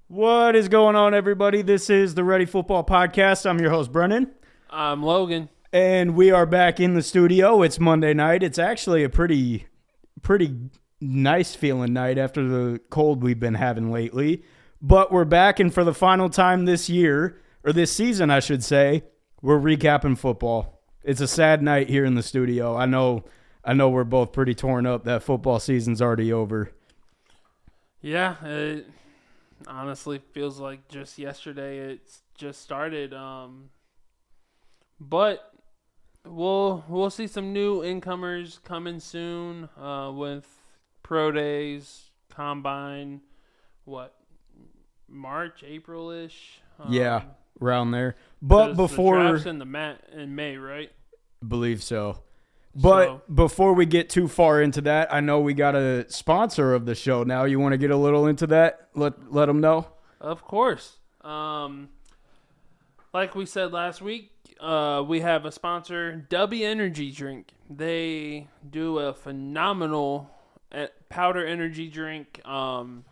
What is going on, everybody? This is the Ready Football Podcast. I'm your host, Brennan. I'm Logan. And we are back in the studio. It's Monday night. It's actually a pretty nice feeling night after the cold we've been having lately. But we're back, and for the final time this year, or this season, I should say, we're recapping football. It's a sad night here in the studio. I know we're both pretty torn up that football season's already over. Yeah, it honestly feels like just yesterday it's just started. But we'll see some new incomers coming soon with pro days, combine, March, April-ish. Yeah, around there. But before the draft's in May, right? Believe so. But before we get too far into that, I know we got a sponsor of the show now. You want to get a little into that? Let them know? Of course. Like we said last week, we have a sponsor, W Energy Drink. They do a phenomenal powder energy drink. I'm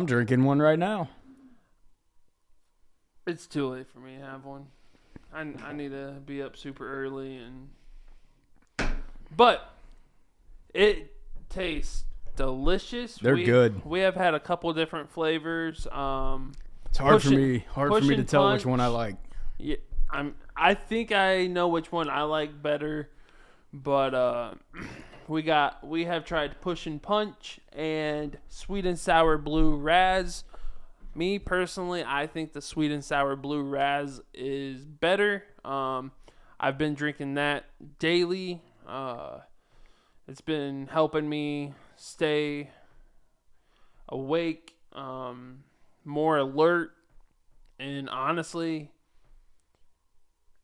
drinking one right now. It's too late for me to have one. I need to be up super early but it tastes delicious. They're good. We have had a couple different flavors. It's hard for me to tell which one I like. Yeah, I think I know which one I like better, but we have tried Push and Punch and Sweet and Sour Blue Raz. Me personally, I think the Sweet and Sour Blue Raz is better. I've been drinking that daily. It's been helping me stay awake, more alert, and honestly,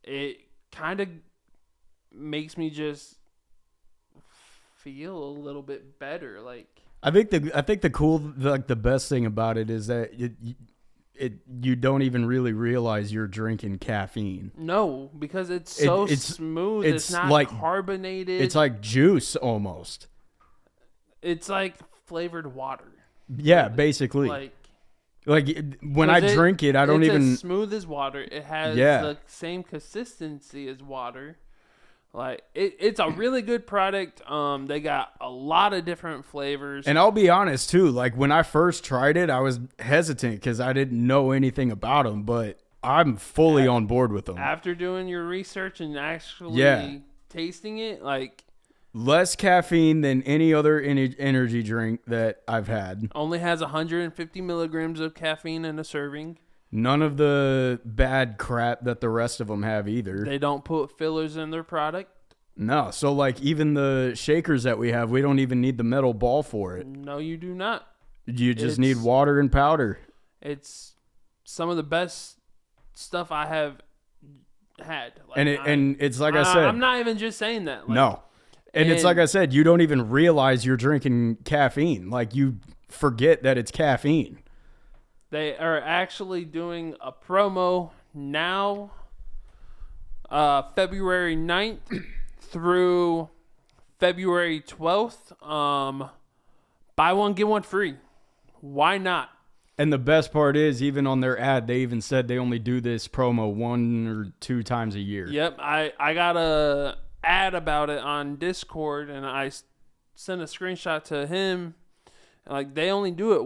it kind of makes me just feel a little bit better. I think the best thing about it is that you don't even really realize you're drinking caffeine. No, because it's so smooth. It's not like carbonated. It's like juice almost. It's like flavored water. Yeah, basically. Like when I drink it, I don't even. It's as smooth as water. It has the same consistency as water. Like it's a really good product. They got a lot of different flavors. And I'll be honest too. Like when I first tried it, I was hesitant because I didn't know anything about them. But I'm fully on board with them. After doing your research and actually tasting it, like less caffeine than any other energy drink that I've had. Only has 150 milligrams of caffeine in a serving. None of the bad crap that the rest of them have either. They don't put fillers in their product. No, so like even the shakers that we have, we don't even need the metal ball for it. No, you do not. You just need water and powder. It's some of the best stuff I have had. And it's like I said. I'm not even just saying that. No. And it's like I said, you don't even realize you're drinking caffeine. Like you forget that it's caffeine. They are actually doing a promo now, February 9th through February 12th. Buy one, get one free. Why not? And the best part is, even on their ad, they even said they only do this promo 1 or 2 times a year. Yep, I got a ad about it on Discord, and I sent a screenshot to him. Like they only do it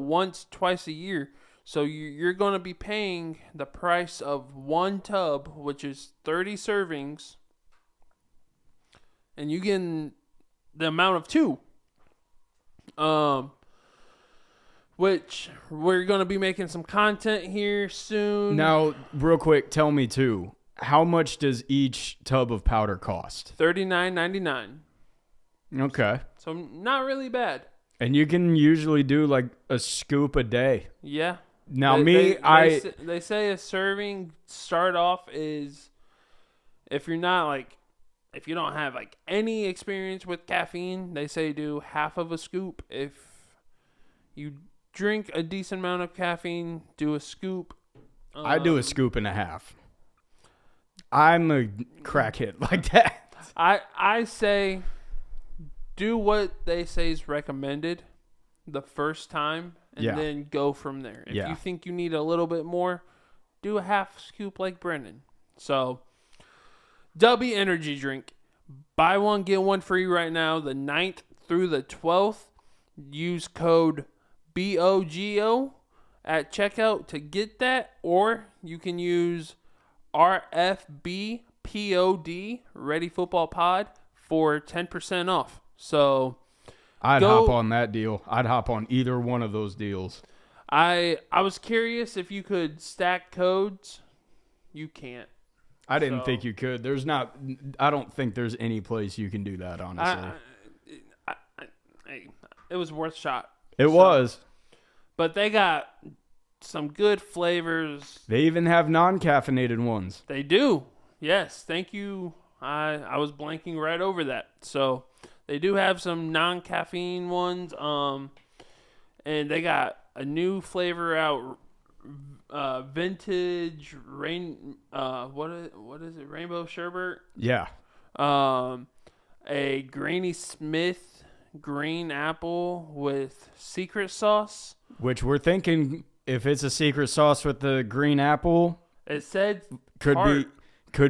twice a year. So you're going to be paying the price of one tub, which is 30 servings, and you get the amount of 2. Which we're going to be making some content here soon. Now, real quick, tell me too, how much does each tub of powder cost? $39.99. Okay. So not really bad. And you can usually do like a scoop a day. Yeah. Now, they say a serving start off is if you don't have like any experience with caffeine, they say do half of a scoop. If you drink a decent amount of caffeine, do a scoop. I do a scoop and a half. I'm a crackhead like that. I say do what they say is recommended the first time and then go from there. If you think you need a little bit more, do a half scoop like Brennan. So, W energy drink. Buy one, get one free right now, the 9th through the 12th. Use code BOGO at checkout to get that, or you can use RFBPOD, Ready Football Pod, for 10% off. So I'd hop on that deal. I'd hop on either one of those deals. I was curious if you could stack codes. You can't. I didn't think you could. I don't think there's any place you can do that, honestly. It was worth a shot. It was. But they got some good flavors. They even have non-caffeinated ones. They do. Yes. Thank you. I was blanking right over that. So they do have some non-caffeine ones. And they got a new flavor out. Vintage what is it? Rainbow sherbet. Yeah. A Granny Smith green apple with secret sauce. Which we're thinking, if it's a secret sauce with the green apple, it said could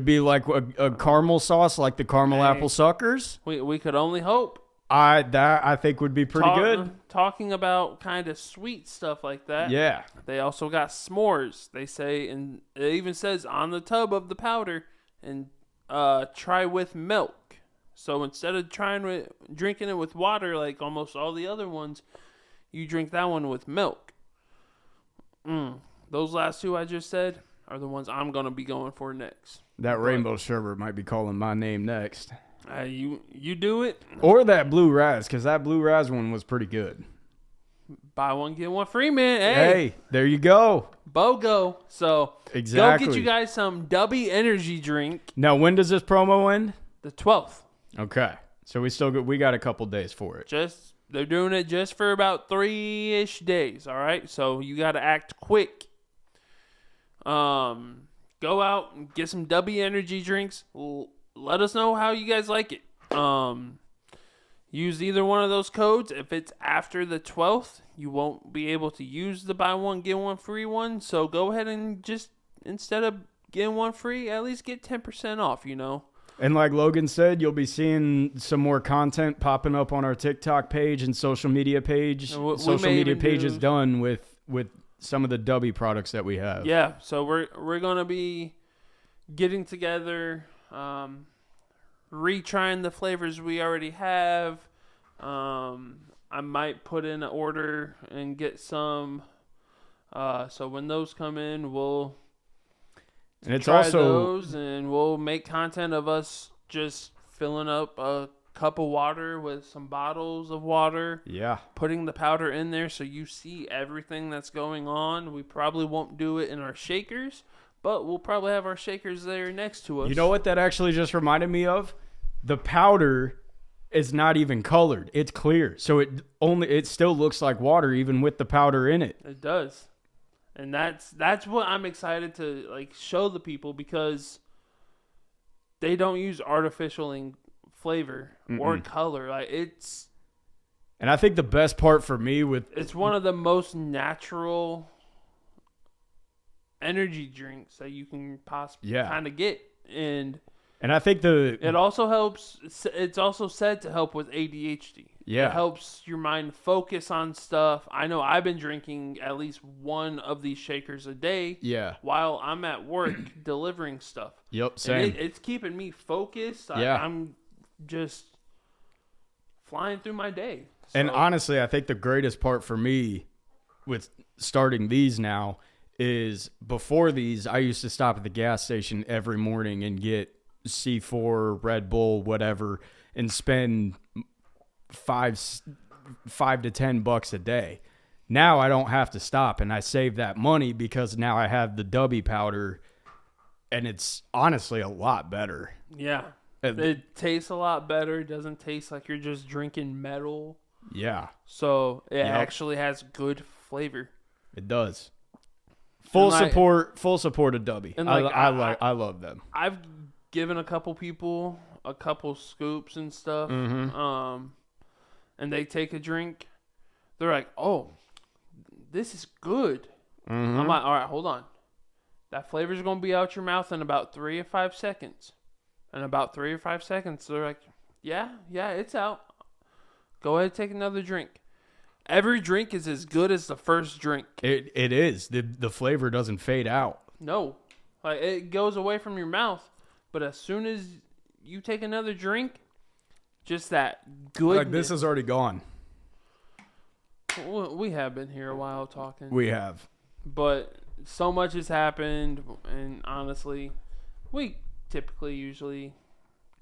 be like a caramel sauce, like the caramel apple suckers. We could only hope. I think would be pretty good. Talking about kind of sweet stuff like that. Yeah. They also got s'mores. They say, and it even says on the tub of the powder, and try with milk. So instead of drinking it with water like almost all the other ones, you drink that one with milk. Those last two I just said are the ones I'm going to be going for next. That rainbow sherbet might be calling my name next. You do it. Or that blue raz, because that blue raz one was pretty good. Buy one, get one free, man. Hey, there you go. BOGO. So exactly. Go get you guys some W energy drink. Now, when does this promo end? The 12th. Okay. So we got a couple days for it. They're doing it just for about 3-ish days, all right? So you got to act quick. Go out and get some W energy drinks. Let us know how you guys like it. Use either one of those codes. If it's after the 12th, you won't be able to use the buy one, get one free one. So go ahead and just, instead of getting one free, at least get 10% off, you know. And like Logan said, you'll be seeing some more content popping up on our TikTok page and social media page. Social media page is done with some of the W products that we have. Yeah, so we're going to be getting together, retrying the flavors we already have. I might put in an order and get some. So when those come in, we'll try those, and we'll make content of us just filling up a cup of water with some bottles of water. Yeah. Putting the powder in there so you see everything that's going on. We probably won't do it in our shakers, but we'll probably have our shakers there next to us. You know what that actually just reminded me of? The powder is not even colored. It's clear. So it still looks like water even with the powder in it. It does. And that's what I'm excited to like show the people, because they don't use artificial flavor or color. Like And I think the best part for me it's one of the most natural energy drinks that you can possibly kind of get. And I think it also helps. It's also said to help with ADHD. Yeah. It helps your mind focus on stuff. I know I've been drinking at least one of these shakers a day. Yeah. While I'm at work delivering stuff. Yep, same. It's keeping me focused. Yeah. I'm just flying through my day. So. And honestly, I think the greatest part for me with starting these now is before these, I used to stop at the gas station every morning and get C4, Red Bull, whatever, and spend $5 to $10 a day. Now I don't have to stop, and I save that money because now I have the W powder, and it's honestly a lot better. Yeah. It tastes a lot better. It doesn't taste like you're just drinking metal. Yeah. So it actually has good flavor. It does. Full support of W. And I love them. I've given a couple people a couple scoops and stuff. Mm-hmm. And they take a drink. They're like, "Oh, this is good. Mm-hmm. I'm like, all right, hold on. That flavor's going to be out your mouth in about 3 or 5 seconds. And about 3 or 5 seconds, they're like, yeah, it's out. Go ahead and take another drink. Every drink is as good as the first drink. It is. The flavor doesn't fade out. No. Like, it goes away from your mouth. But as soon as you take another drink, just that goodness. Like, this is already gone. We have been here a while talking. We have. But so much has happened. And honestly, we typically usually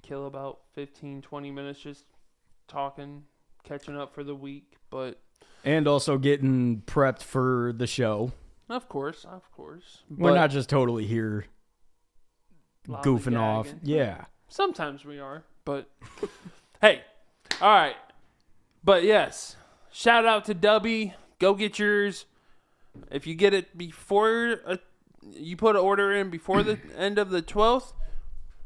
kill about 15, 20 minutes just talking, catching up for the week. And also getting prepped for the show. Of course. We're not just totally here goofing off. Lollygagging. Yeah. Sometimes we are, but hey, all right. But yes, shout out to Dubby. Go get yours. If you get it before you put an order in before the end of the 12th,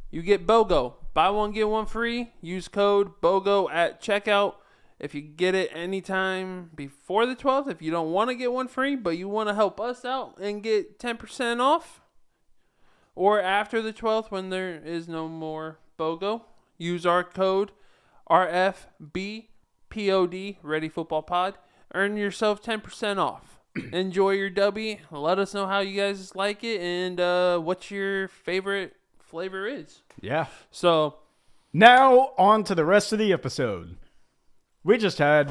you get BOGO. Buy one, get one free. Use code BOGO at checkout. If you get it anytime before the 12th, if you don't want to get one free, but you want to help us out and get 10% off, or after the 12th when there is no more BOGO, use our code RFBPOD, Ready Football Pod. Earn yourself 10% off. Enjoy your W. Let us know how you guys like it and what your favorite flavor is. Yeah. So now on to the rest of the episode. We just had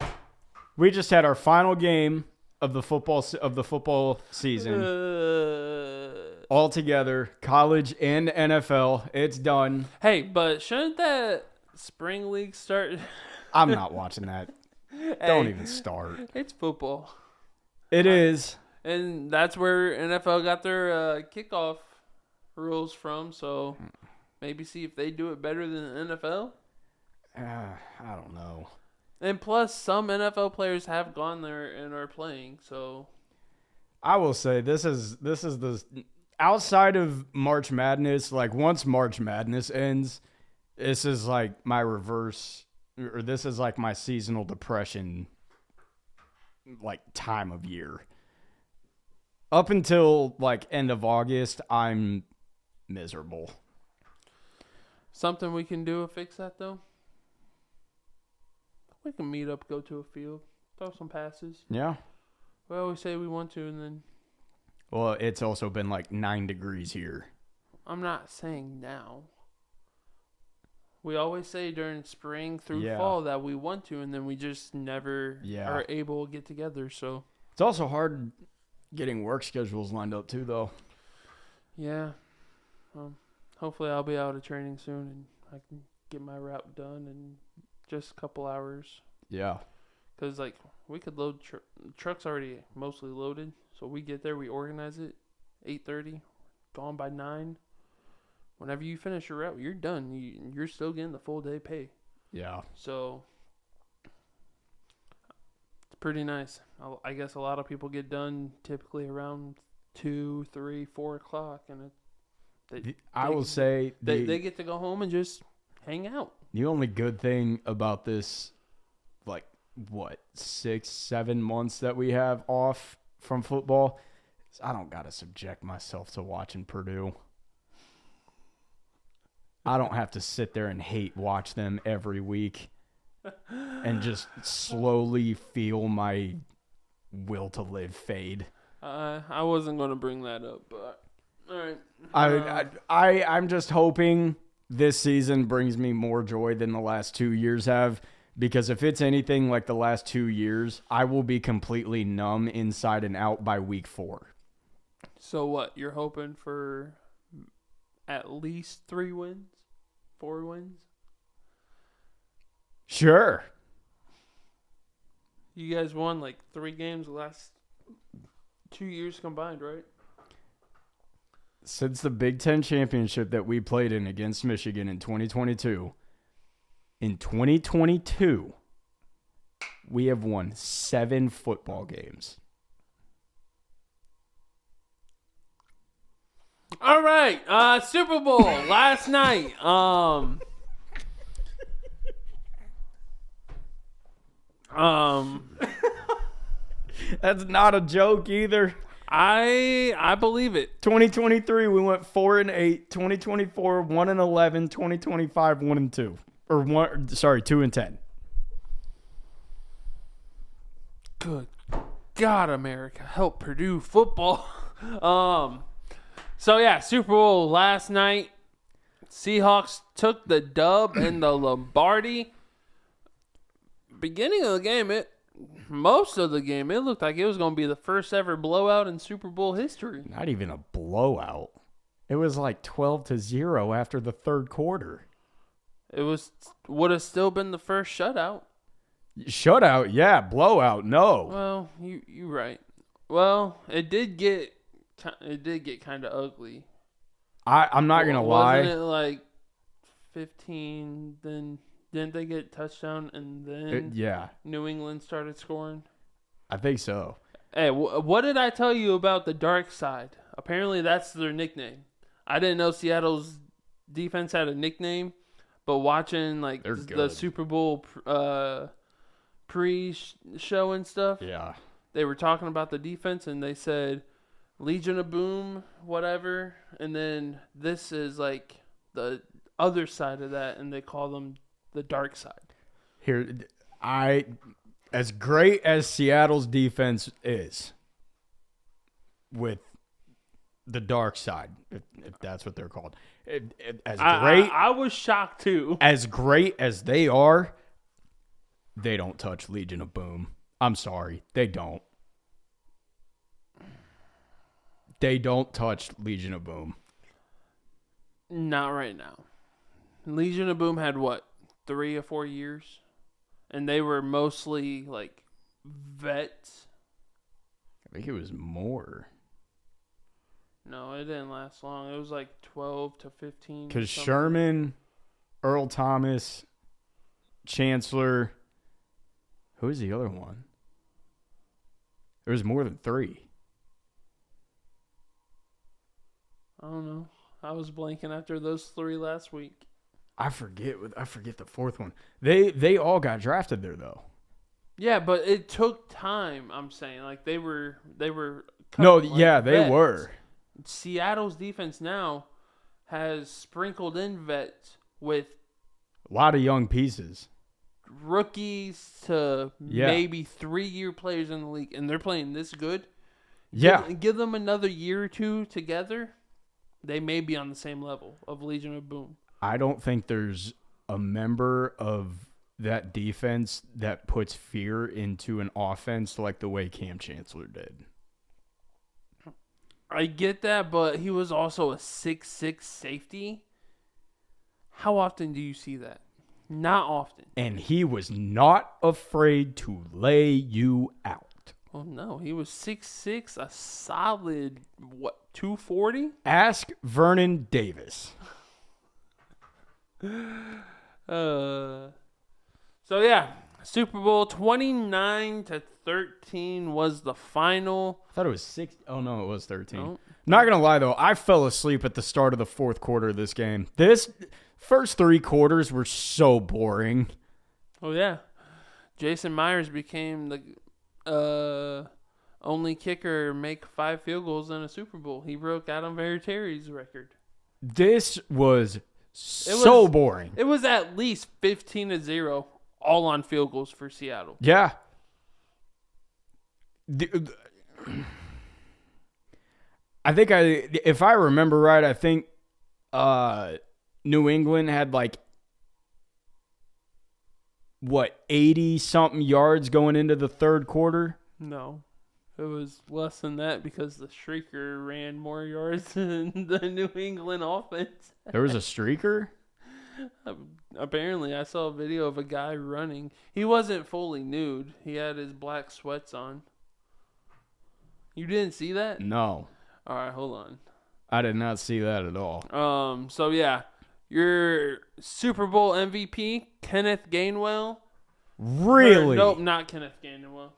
our final game of the football season. All together, college and NFL. It's done. Hey, but shouldn't that spring league start? I'm not watching that. Don't even start. It's football. It is. And that's where NFL got their kickoff rules from. So maybe see if they do it better than the NFL. I don't know. And plus, some NFL players have gone there and are playing. So I will say this is the outside of March Madness. Like once March Madness ends, this is like my reverse, or this is like my seasonal depression, like time of year. Up until like end of August, I'm miserable. something we can do to fix that though. We can meet up, go to a field, throw some passes. Yeah. We always say we want to, and then... Well, it's also been like 9 degrees here. I'm not saying now. We always say during spring through Yeah. fall that we want to, and then we just never Yeah. are able to get together, so... It's also hard getting work schedules lined up too, though. Yeah. Hopefully I'll be out of training soon, and I can get my route done in just a couple hours. Yeah. Because, like, we could load... truck's already mostly loaded, so we get there, we organize it, 8:30, gone by 9. Whenever you finish your route, you're done. You're still getting the full day pay. Yeah. So, it's pretty nice. I guess a lot of people get done typically around 2, 3, 4 o'clock, and I will say they get to go home and just hang out. The only good thing about this, like, 6-7 months that we have off from football is I don't got to subject myself to watching Purdue. I don't have to sit there and watch them every week and just slowly feel my will to live fade. I wasn't going to bring that up, but all right. I'm just hoping this season brings me more joy than the last 2 years have, because if it's anything like the last 2 years, I will be completely numb inside and out by week 4. So what? You're hoping for at least 3 wins? 4 wins? Sure. You guys won like 3 games the last 2 years combined, right? Since the Big Ten championship that we played in against Michigan in 2022, we have won 7 football games. All right, Super Bowl last night. That's not a joke either. I believe it. 2023, we went 4-8. 2024, 1-11. 2025, 1-2. Or 2-10. Good God, America, help Purdue football. So yeah, Super Bowl last night. Seahawks took the dub in the Lombardi. Beginning of the game, most of the game, it looked like it was going to be the first ever blowout in Super Bowl history. Not even a blowout. It was like 12-0 after the third quarter. It would have still been the first shutout. Shutout, yeah. Blowout, no. Well, you're right. Well, it did get kind of ugly. I'm not gonna lie. Wasn't it like 15? Then didn't they get touchdown and then New England started scoring? I think so. Hey, what did I tell you about the dark side? Apparently, that's their nickname. I didn't know Seattle's defense had a nickname, but watching like the Super Bowl pre-show and stuff, they were talking about the defense and they said Legion of Boom, whatever, and then this is like the other side of that, and they call them the dark side. Here, as great as Seattle's defense is, with the dark side, if that's what they're called, I was shocked too. As great as they are, they don't touch Legion of Boom. I'm sorry, they don't. They don't touch Legion of Boom. Not right now. Legion of Boom had what, 3 or 4 years? And they were mostly like vets. I think it was more. No, it didn't last long. It was like 12 to 15. Because Sherman, Earl Thomas, Chancellor. Who was the other one? There was more than 3. I don't know. I was blanking after those 3 last week. I forget the fourth one. They all got drafted there though. Yeah, but it took time. I'm saying like they were. No, yeah, they were. Seattle's defense now has sprinkled in vets with a lot of young pieces, rookies to maybe 3-year players in the league, and they're playing this good. Yeah, give them another year or 2 together, they may be on the same level of Legion of Boom. I don't think there's a member of that defense that puts fear into an offense like the way Cam Chancellor did. I get that, but he was also a 6'6" safety. How often do you see that? Not often. And he was not afraid to lay you out. Oh, no. He was 6'6", a solid, 240? Ask Vernon Davis. So, yeah. Super Bowl 29-13 was the final. I thought it was 6. Oh, no, it was 13. Oh. Not going to lie, though. I fell asleep at the start of the fourth quarter of this game. This first 3 quarters were so boring. Oh, yeah. Jason Myers became the only kicker to make 5 field goals in a Super Bowl. He broke Adam Vinatieri's record. This was so boring. It was at least 15-0. All on field goals for Seattle. Yeah. I think if I remember right, I think New England had 80-something yards going into the third quarter? No. It was less than that because the streaker ran more yards than the New England offense. There was a streaker? Apparently, I saw a video of a guy running. He wasn't fully nude. He had his black sweats on. You didn't see that? No. All right, hold on. I did not see that at all. So yeah, your Super Bowl MVP, Kenneth Gainwell. Really? Nope, not Kenneth Gainwell.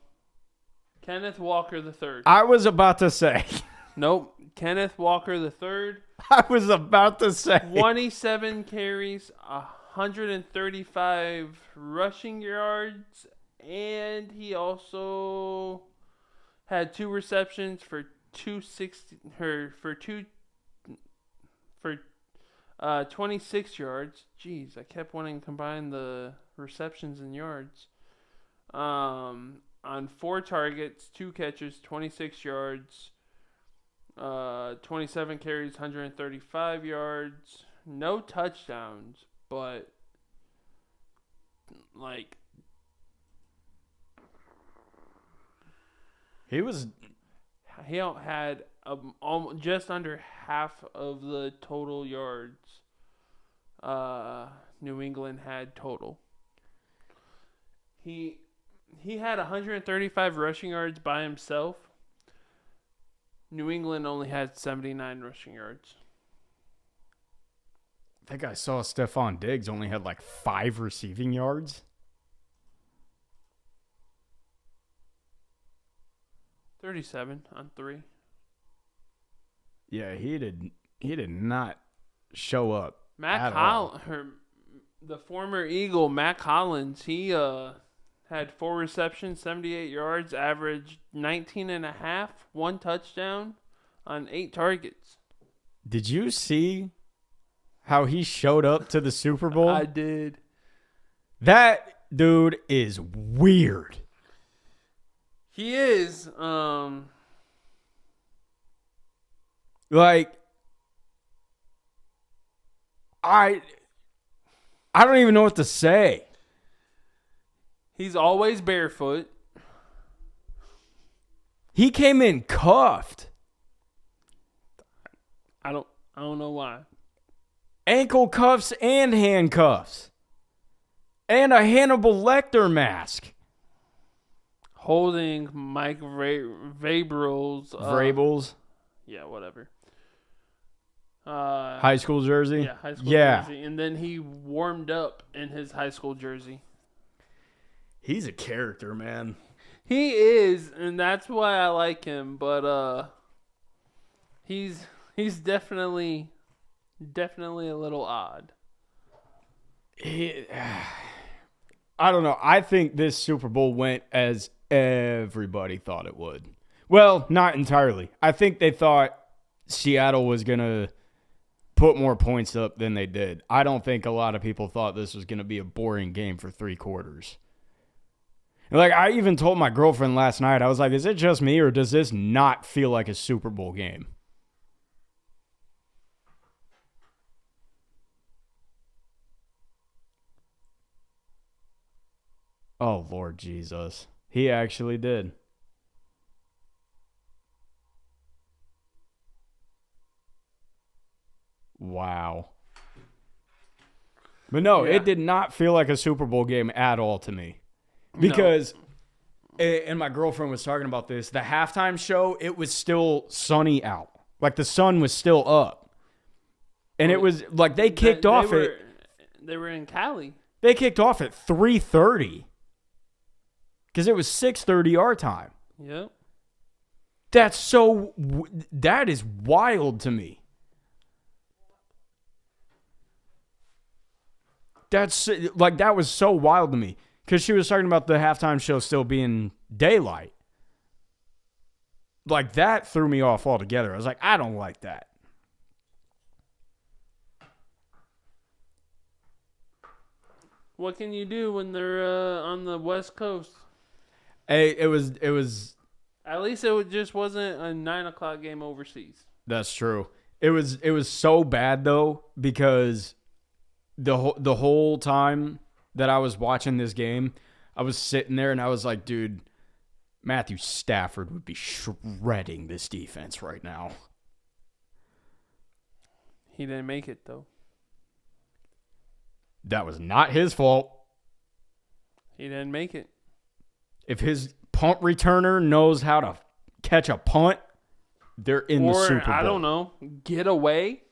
Kenneth Walker III. I was about to say. Nope, Kenneth Walker III. I was about to say. 27 carries, 135 rushing yards, and he also had 2 receptions for 260 for 26 yards. Jeez, I kept wanting to combine the receptions and yards. On 4 targets, 2 catches, 26 yards. 27 carries, 135 yards. No touchdowns, but like He was he had just under half of the total yards New England had total. He had 135 rushing yards by himself. New England only had 79 rushing yards. I think I saw Stephon Diggs only had like 5 receiving yards. 37 on 3. Yeah, he did not show up. Matt Collins, the former Eagle, Matt Collins, he had 4 receptions, 78 yards, averaged 19.5, 1 touchdown on 8 targets. Did you see how he showed up to the Super Bowl? I did. That dude is weird. He is. Like, I don't even know what to say. He's always barefoot. He came in cuffed. I don't know why. Ankle cuffs and handcuffs. And a Hannibal Lecter mask. Holding Mike Vrabel's Vrabel's. Yeah, whatever. High school jersey? Yeah, high school jersey. And then he warmed up in his high school jersey. He's a character, man. He is, and that's why I like him, but he's definitely a little odd. I don't know. I think this Super Bowl went as everybody thought it would. Well, not entirely. I think they thought Seattle was going to put more points up than they did. I don't think a lot of people thought this was going to be a boring game for 3 quarters. Like, I even told my girlfriend last night, I was like, is it just me or does this not feel like a Super Bowl game? Oh, Lord Jesus. He actually did. Wow. But no, Yeah. It did not feel like a Super Bowl game at all to me. Because, and my girlfriend was talking about this, the halftime show, it was still sunny out. Like, the sun was still up. And it was, like, they kicked off They were in Cali. They kicked off at 3:30. Because it was 6:30 our time. Yep. That is wild to me. That was so wild to me. Because she was talking about the halftime show still being daylight. Like, that threw me off altogether. I was like, I don't like that. What can you do when they're on the West Coast? Hey, it was. At least it just wasn't a 9:00 game overseas. That's true. It was so bad though, because the whole time that I was watching this game, I was sitting there and I was like, dude, Matthew Stafford would be shredding this defense right now. He didn't make it though. That was not his fault. He didn't make it. If his punt returner knows how to catch a punt, they're in the Super Bowl. I don't know, get away.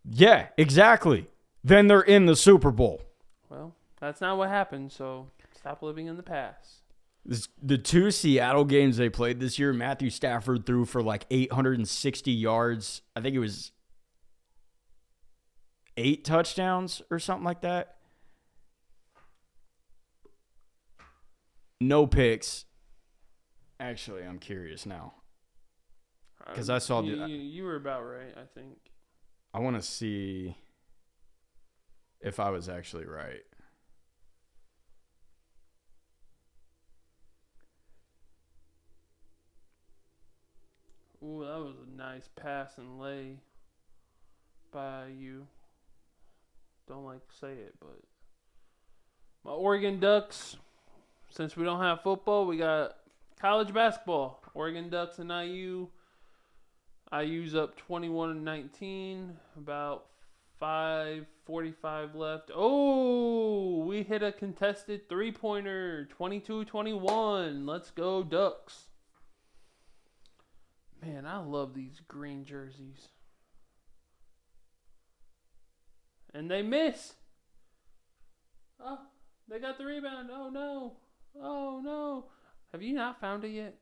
Yeah, exactly. Then they're in the Super Bowl. Well, that's not what happened, so stop living in the past. The 2 Seattle games they played this year, Matthew Stafford threw for like 860 yards. I think it was 8 touchdowns or something like that. No picks. Actually, I'm curious now. Because I saw you were about right, I think. I want to see if I was actually right. Ooh, that was a nice pass and lay by you. Don't like to say it, but my Oregon Ducks, since we don't have football, we got college basketball. Oregon Ducks and IU. IU's up 21-19, about 5:45 left. Oh, we hit a contested three-pointer, 22-21. Let's go, Ducks. Man, I love these green jerseys. And they miss. Oh, they got the rebound. Oh, no. Oh, no. Have you not found it yet?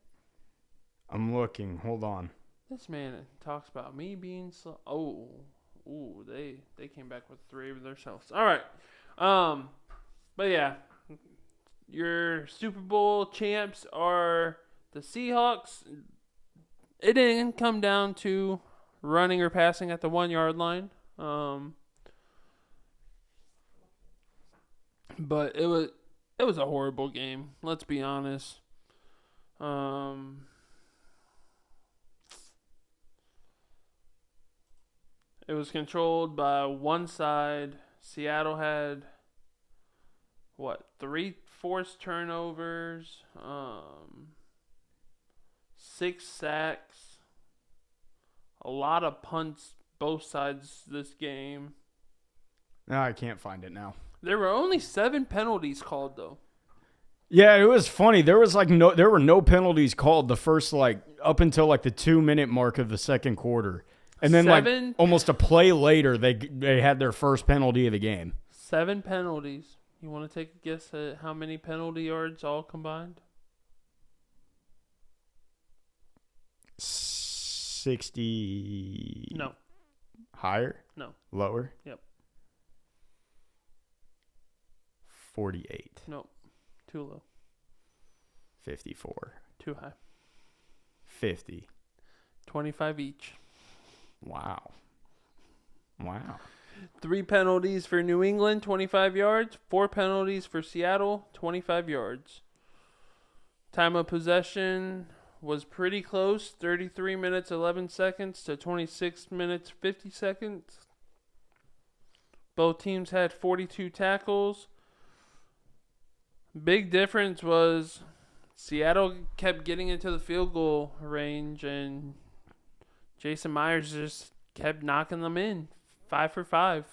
I'm looking. Hold on. This man talks about me being slow. Oh, ooh, they came back with 3 of themselves. All right. But yeah, your Super Bowl champs are the Seahawks. It didn't come down to running or passing at the 1-yard line. But it was a horrible game. Let's be honest. It was controlled by one side. Seattle had 3 forced turnovers, 6 sacks, a lot of punts both sides this game. No, I can't find it now. There were only 7 penalties called though. Yeah, it was funny. There were no penalties called the first up until the 2-minute mark of the second quarter. And then almost a play later they had their first penalty of the game. 7 penalties. You want to take a guess at how many penalty yards all combined? 60. No. Higher? No. Lower? Yep. 48. No. Too low. 54. Too high. 50. 25 each. Wow. 3 penalties for New England, 25 yards. 4 penalties for Seattle, 25 yards. Time of possession was pretty close, 33 minutes, 11 seconds to 26 minutes, 50 seconds. Both teams had 42 tackles. Big difference was Seattle kept getting into the field goal range, and Jason Myers just kept knocking them in. 5 for 5.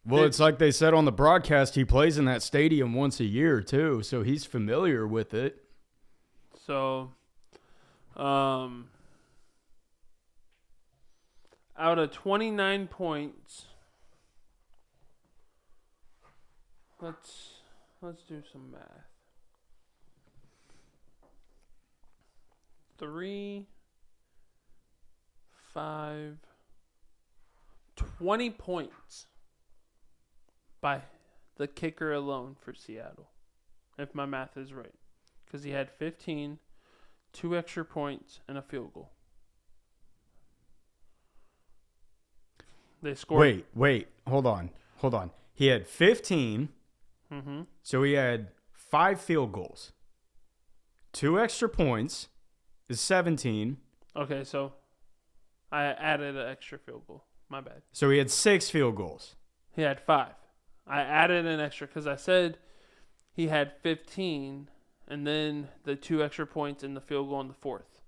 Well, it's like they said on the broadcast, he plays in that stadium once a year, too, so he's familiar with it. So, out of 29 points, let's do some math. 3, 5, 20 points by the kicker alone for Seattle, if my math is right. Because he had 15, 2 extra points, and a field goal. They scored. Wait. Hold on. He had 15. Mm-hmm. So he had 5 field goals. 2 extra points is 17. Okay, so I added an extra field goal. My bad. So he had 6 field goals. He had 5. I added an extra because I said he had 15, and then the 2 extra points and the field goal in the fourth.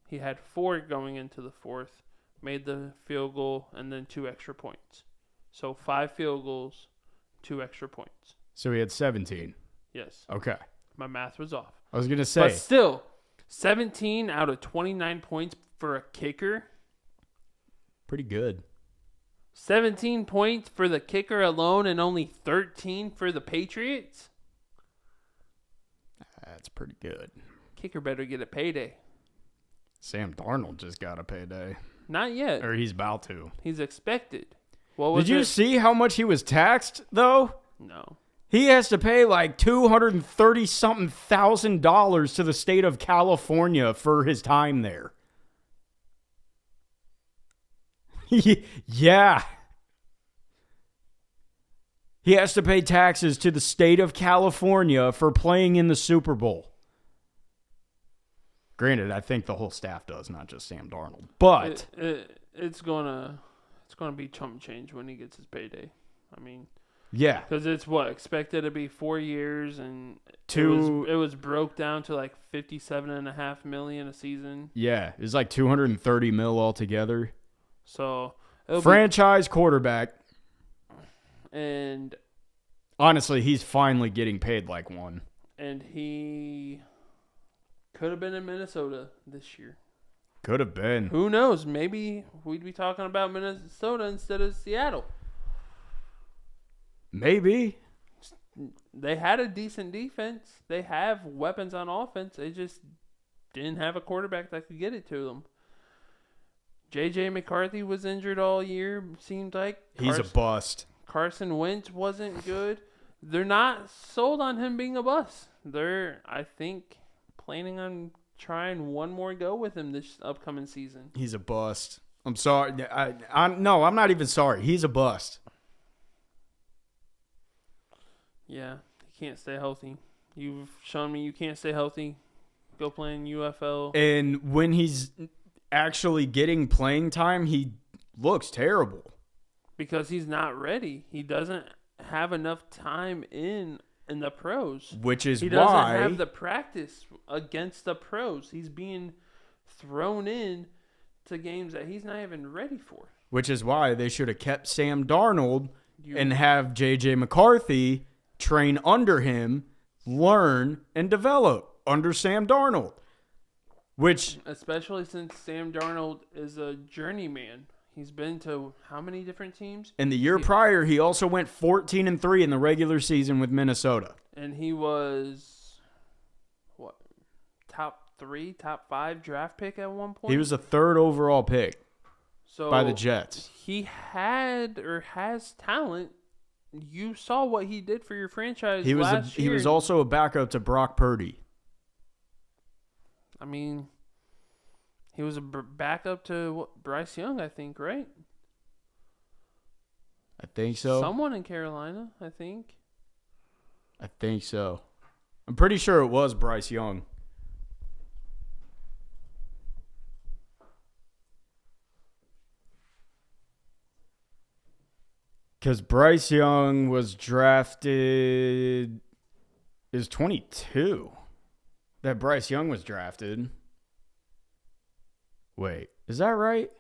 He had 4 going into the fourth, made the field goal, and then 2 extra points. So 5 field goals, 2 extra points. So he had 17. Yes. Okay. My math was off. I was going to say. But still, 17 out of 29 points for a kicker. Pretty good. 17 points for the kicker alone and only 13 for the Patriots? That's pretty good. Kicker better get a payday. Sam Darnold just got a payday. Not yet. Or he's about to. He's expected. What was Did you see how much he was taxed, though? No. He has to pay like $230-something thousand to the state of California for his time there. Yeah. He has to pay taxes to the state of California for playing in the Super Bowl. Granted, I think the whole staff does, not just Sam Darnold. But it's gonna be chump change when he gets his payday. I mean, yeah, because it's expected to be 4 years, and it was broke down to like $57.5 million a season. Yeah, it's like $230 million altogether. So franchise quarterback. And honestly, he's finally getting paid like one. And he could have been in Minnesota this year. Could have been. Who knows? Maybe we'd be talking about Minnesota instead of Seattle. Maybe. They had a decent defense. They have weapons on offense. They just didn't have a quarterback that could get it to them. J.J. McCarthy was injured all year, seemed like. He's a bust. Carson Wentz wasn't good. They're not sold on him being a bust. They're, I think, planning on trying one more go with him this upcoming season. He's a bust. I'm sorry. I'm not even sorry. He's a bust. Yeah, he can't stay healthy. You've shown me you can't stay healthy. Go play in UFL. And when he's actually getting playing time, he looks terrible. Because he's not ready. He doesn't have enough time in the pros. Which is why... He doesn't have the practice against the pros. He's being thrown in to games that he's not even ready for. Which is why they should have kept Sam Darnold and have J.J. McCarthy train under him, learn, and develop under Sam Darnold. Which... Especially since Sam Darnold is a journeyman. He's been to how many different teams? And the year prior, he also went 14-3 in the regular season with Minnesota. And he was, top 5 draft pick at one point? He was a 3rd overall pick by the Jets. He had or has talent. You saw what he did for your franchise last year. He was also a backup to Brock Purdy. I mean... He was a backup to Bryce Young, I think, right? I think so. Someone in Carolina, I think. I think so. I'm pretty sure it was Bryce Young. Because Bryce Young was drafted... is 22. That Bryce Young was drafted... Wait, is that right?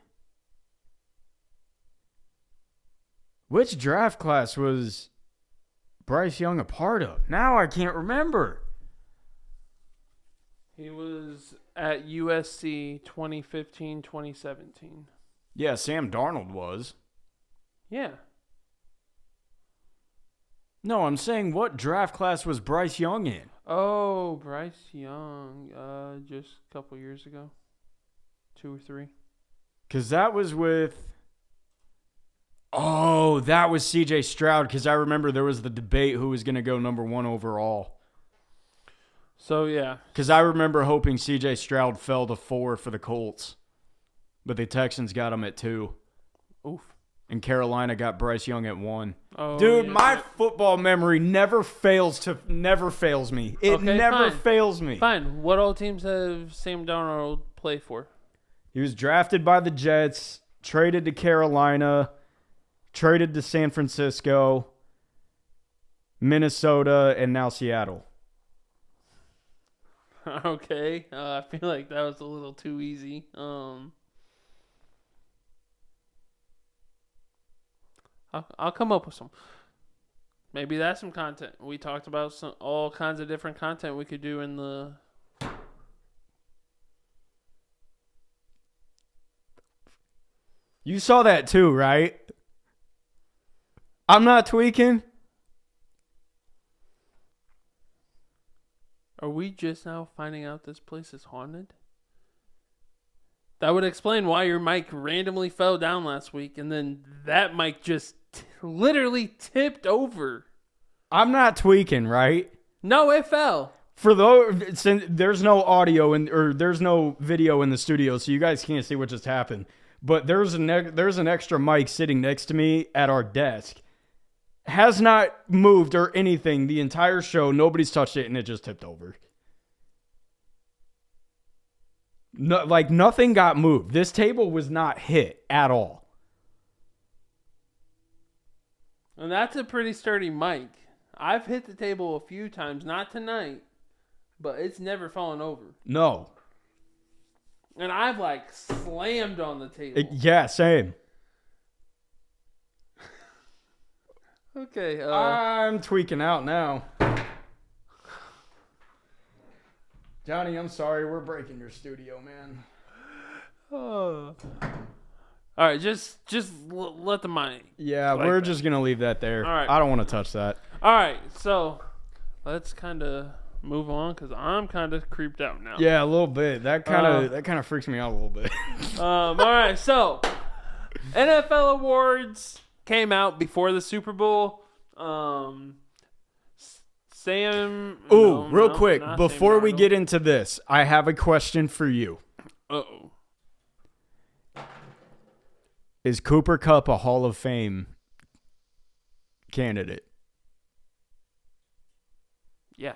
Which draft class was Bryce Young a part of? Now I can't remember. He was at USC 2015-2017. Yeah, Sam Darnold was. Yeah. No, I'm saying what draft class was Bryce Young in? Oh, Bryce Young, just a couple years ago. 2 or 3. Because that was with... Oh, that was C.J. Stroud, because I remember there was the debate who was going to go number 1 overall. So, yeah. Because I remember hoping C.J. Stroud fell to 4 for the Colts. But the Texans got him at 2. Oof. And Carolina got Bryce Young at 1. Oh, dude, yeah, my football memory never fails me. It never fails me. Fine. What all teams have Sam Darnold play for? He was drafted by the Jets, traded to Carolina, traded to San Francisco, Minnesota, and now Seattle. Okay. I feel like that was a little too easy. I'll come up with some. Maybe that's some content. We talked about all kinds of different content we could do in the... You saw that too, right? I'm not tweaking. Are we just now finding out this place is haunted? That would explain why your mic randomly fell down last week, and then that mic just literally tipped over. I'm not tweaking, right? No, it fell. For those, since there's no audio or there's no video in the studio, so you guys can't see what just happened. But there's an extra mic sitting next to me at our desk. Has not moved or anything the entire show. Nobody's touched it, and it just tipped over. No, like nothing got moved. This table was not hit at all. And that's a pretty sturdy mic. I've hit the table a few times, not tonight, but it's never fallen over. No. And I've like slammed on the table. Yeah, same. Okay. I'm tweaking out now. Johnny, I'm sorry. We're breaking your studio, man. All right, just let the mic. Yeah, like we're that. just going to leave that there. All right. I don't want to touch that. All right, so let's kind of move on because I'm kind of creeped out now. Yeah, a little bit. That kind of freaks me out a little bit. All right, so NFL awards came out before the Super Bowl. Real quick, before we get into this, I have a question for you. Uh-oh. Is Cooper Kupp a Hall of Fame candidate? Yeah.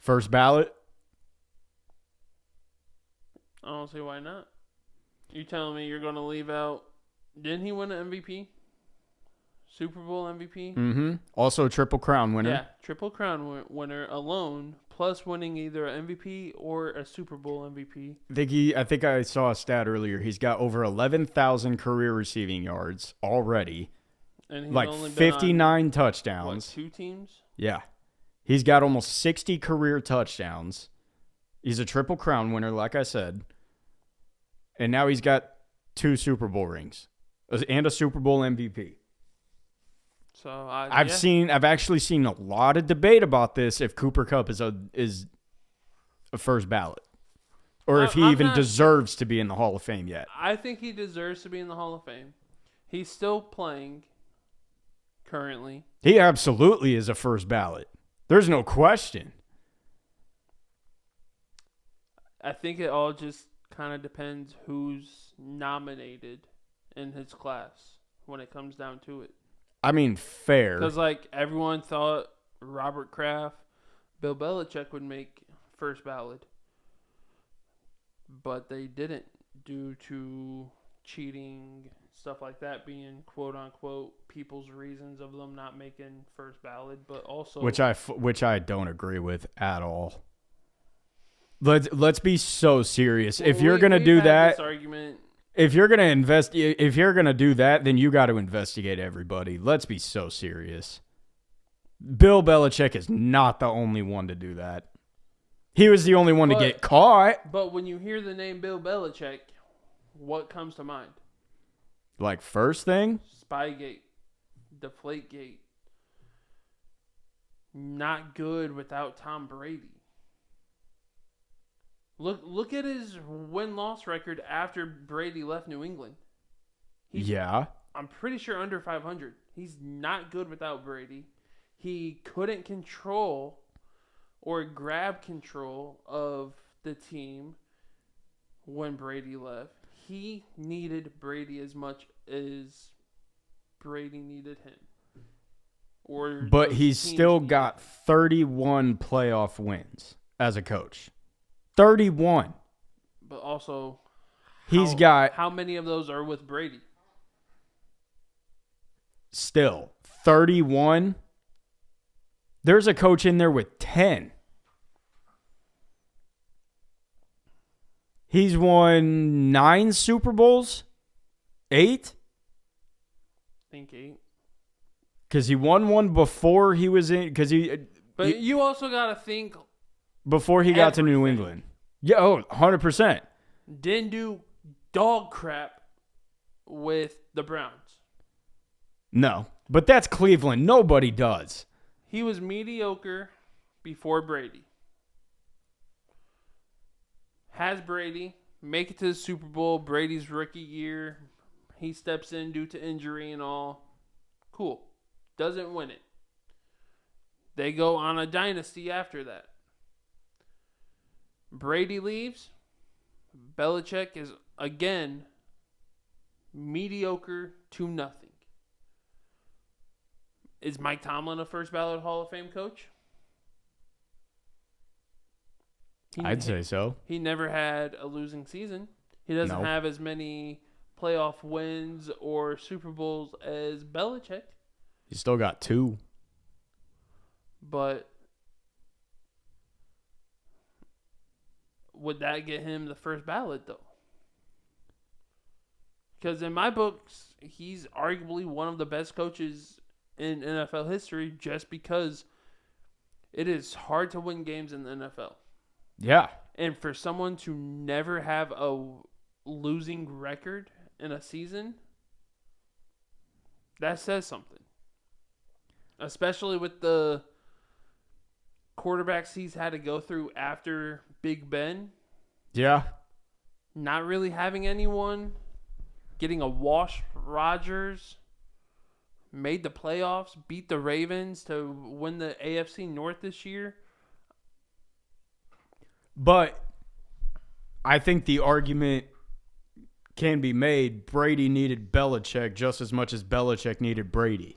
First ballot? I don't see why not. You telling me you're going to leave out... Didn't he win an MVP? Super Bowl MVP? Mm-hmm. Also a Triple Crown winner. Yeah, Triple Crown winner alone, plus winning either an MVP or a Super Bowl MVP. I think I saw a stat earlier. He's got over 11,000 career receiving yards already. And he's like only been 59 on, touchdowns. 2 teams? Yeah. He's got almost 60 career touchdowns. He's a Triple Crown winner, like I said. And now he's got 2 Super Bowl rings and a Super Bowl MVP. So I've actually seen a lot of debate about this if Cooper Kupp is a first ballot, or if he even deserves to be in the Hall of Fame yet. I think he deserves to be in the Hall of Fame. He's still playing currently. He absolutely is a first ballot. There's no question. I think it all just kind of depends who's nominated in his class when it comes down to it. I mean, fair. Because, like, everyone thought Robert Kraft, Bill Belichick would make first ballot. But they didn't due to cheating, stuff like that being, quote-unquote, people's reasons of them not making first ballot. But also... Which I don't agree with at all. Let's be so serious. If you're going to do that... This argument... If you're gonna do that, then you got to investigate everybody. Let's be so serious. Bill Belichick is not the only one to do that. He was the only one to get caught. But when you hear the name Bill Belichick, what comes to mind? Like first thing? Spygate, Deflategate. Not good without Tom Brady. Look at his win-loss record after Brady left New England. I'm pretty sure under 500. He's not good without Brady. He couldn't control or grab control of the team when Brady left. He needed Brady as much as Brady needed him. But he's still got 31 playoff wins as a coach. 31. But also, how many of those are with Brady? Still 31. There's a coach in there with 10. He's won 9 Super Bowls. 8? I think 8. Because he won one before he was in. But you also got to think. Before he got to New England. Yeah, 100%. Didn't do dog crap with the Browns. No, but that's Cleveland. Nobody does. He was mediocre before Brady. Has Brady make it to the Super Bowl, Brady's rookie year. He steps in due to injury and all. Cool. Doesn't win it. They go on a dynasty after that. Brady leaves. Belichick is, again, mediocre to nothing. Is Mike Tomlin a first ballot Hall of Fame coach? I'd say so. He never had a losing season. He doesn't have as many playoff wins or Super Bowls as Belichick. He's still got 2. But would that get him the first ballot, though? Because in my books, he's arguably one of the best coaches in NFL history just because it is hard to win games in the NFL. Yeah. And for someone to never have a losing record in a season, that says something. Especially with the quarterbacks he's had to go through after Big Ben. Yeah. Not really having anyone. Getting a wash Rodgers. Made the playoffs. Beat the Ravens to win the AFC North this year. But I think the argument can be made Brady needed Belichick just as much as Belichick needed Brady.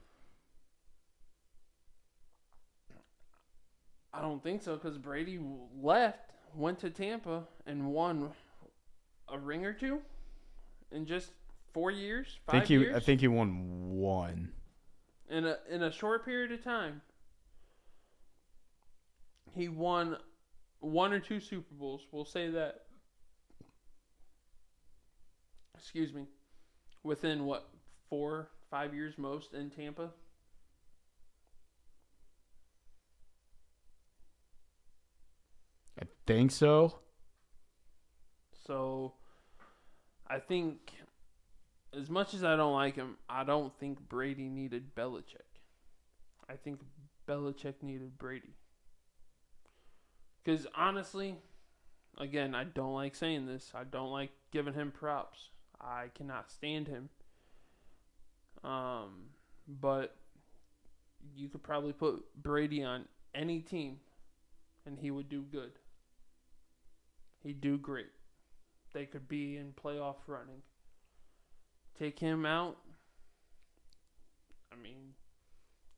I don't think so because Brady left, went to Tampa, and won a ring or two in just 4 years, 5 years. I think he won 1. In a short period of time. He won 1 or 2 Super Bowls. We'll say that. Excuse me. Within 4, 5 years most in Tampa. I think so. So, I think, as much as I don't like him, I don't think Brady needed Belichick. I think Belichick needed Brady. Because honestly, again, I don't like saying this. I don't like giving him props. I cannot stand him. But you could probably put Brady on any team, and he would do good. He'd do great. They could be in playoff running. Take him out. I mean,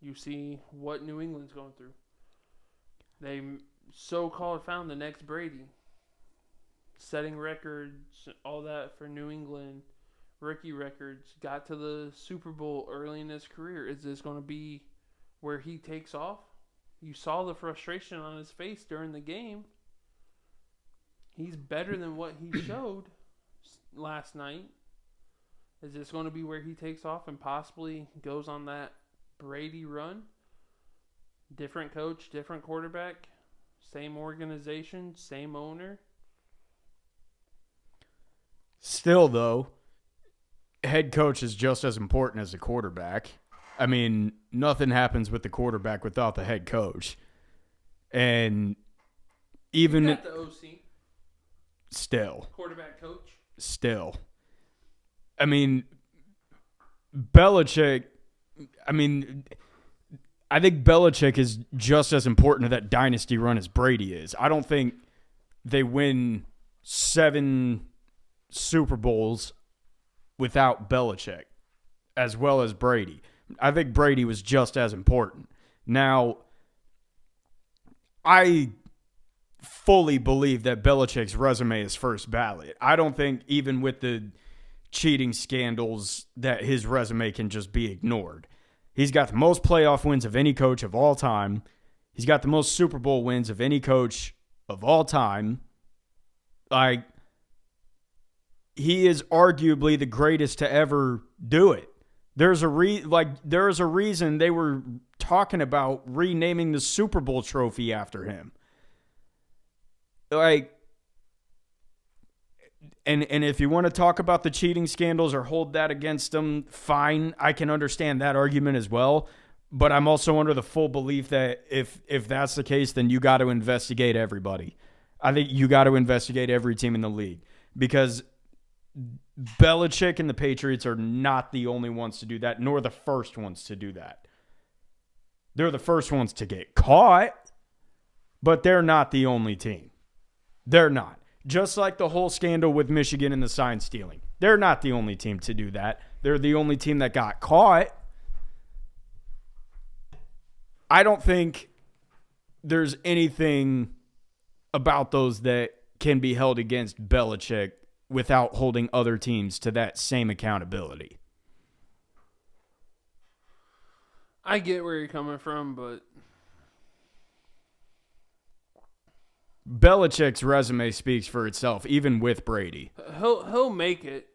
you see what New England's going through. They so-called found the next Brady. Setting records, all that for New England. Rookie records. Got to the Super Bowl early in his career. Is this going to be where he takes off? You saw the frustration on his face during the game. He's better than what he showed last night. Is this going to be where he takes off and possibly goes on that Brady run? Different coach, different quarterback, same organization, same owner. Still, though, head coach is just as important as the quarterback. I mean, nothing happens with the quarterback without the head coach. And even... You got the OC. Still. Quarterback coach. Still. I mean, Belichick, I think Belichick is just as important to that dynasty run as Brady is. I don't think they win 7 Super Bowls without Belichick as well as Brady. I think Brady was just as important. Now, I fully believe that Belichick's resume is first ballot. I don't think even with the cheating scandals that his resume can just be ignored. He's got the most playoff wins of any coach of all time. He's got the most Super Bowl wins of any coach of all time. Like, he is arguably the greatest to ever do it. There's a reason they were talking about renaming the Super Bowl trophy after him. Like, and if you want to talk about the cheating scandals or hold that against him, fine. I can understand that argument as well. But I'm also under the full belief that if that's the case, then you got to investigate everybody. I think you got to investigate every team in the league because Belichick and the Patriots are not the only ones to do that, nor the first ones to do that. They're the first ones to get caught, but they're not the only team. They're not. Just like the whole scandal with Michigan and the sign stealing. They're not the only team to do that. They're the only team that got caught. I don't think there's anything about those that can be held against Belichick without holding other teams to that same accountability. I get where you're coming from, but Belichick's resume speaks for itself, even with Brady. he'll make it.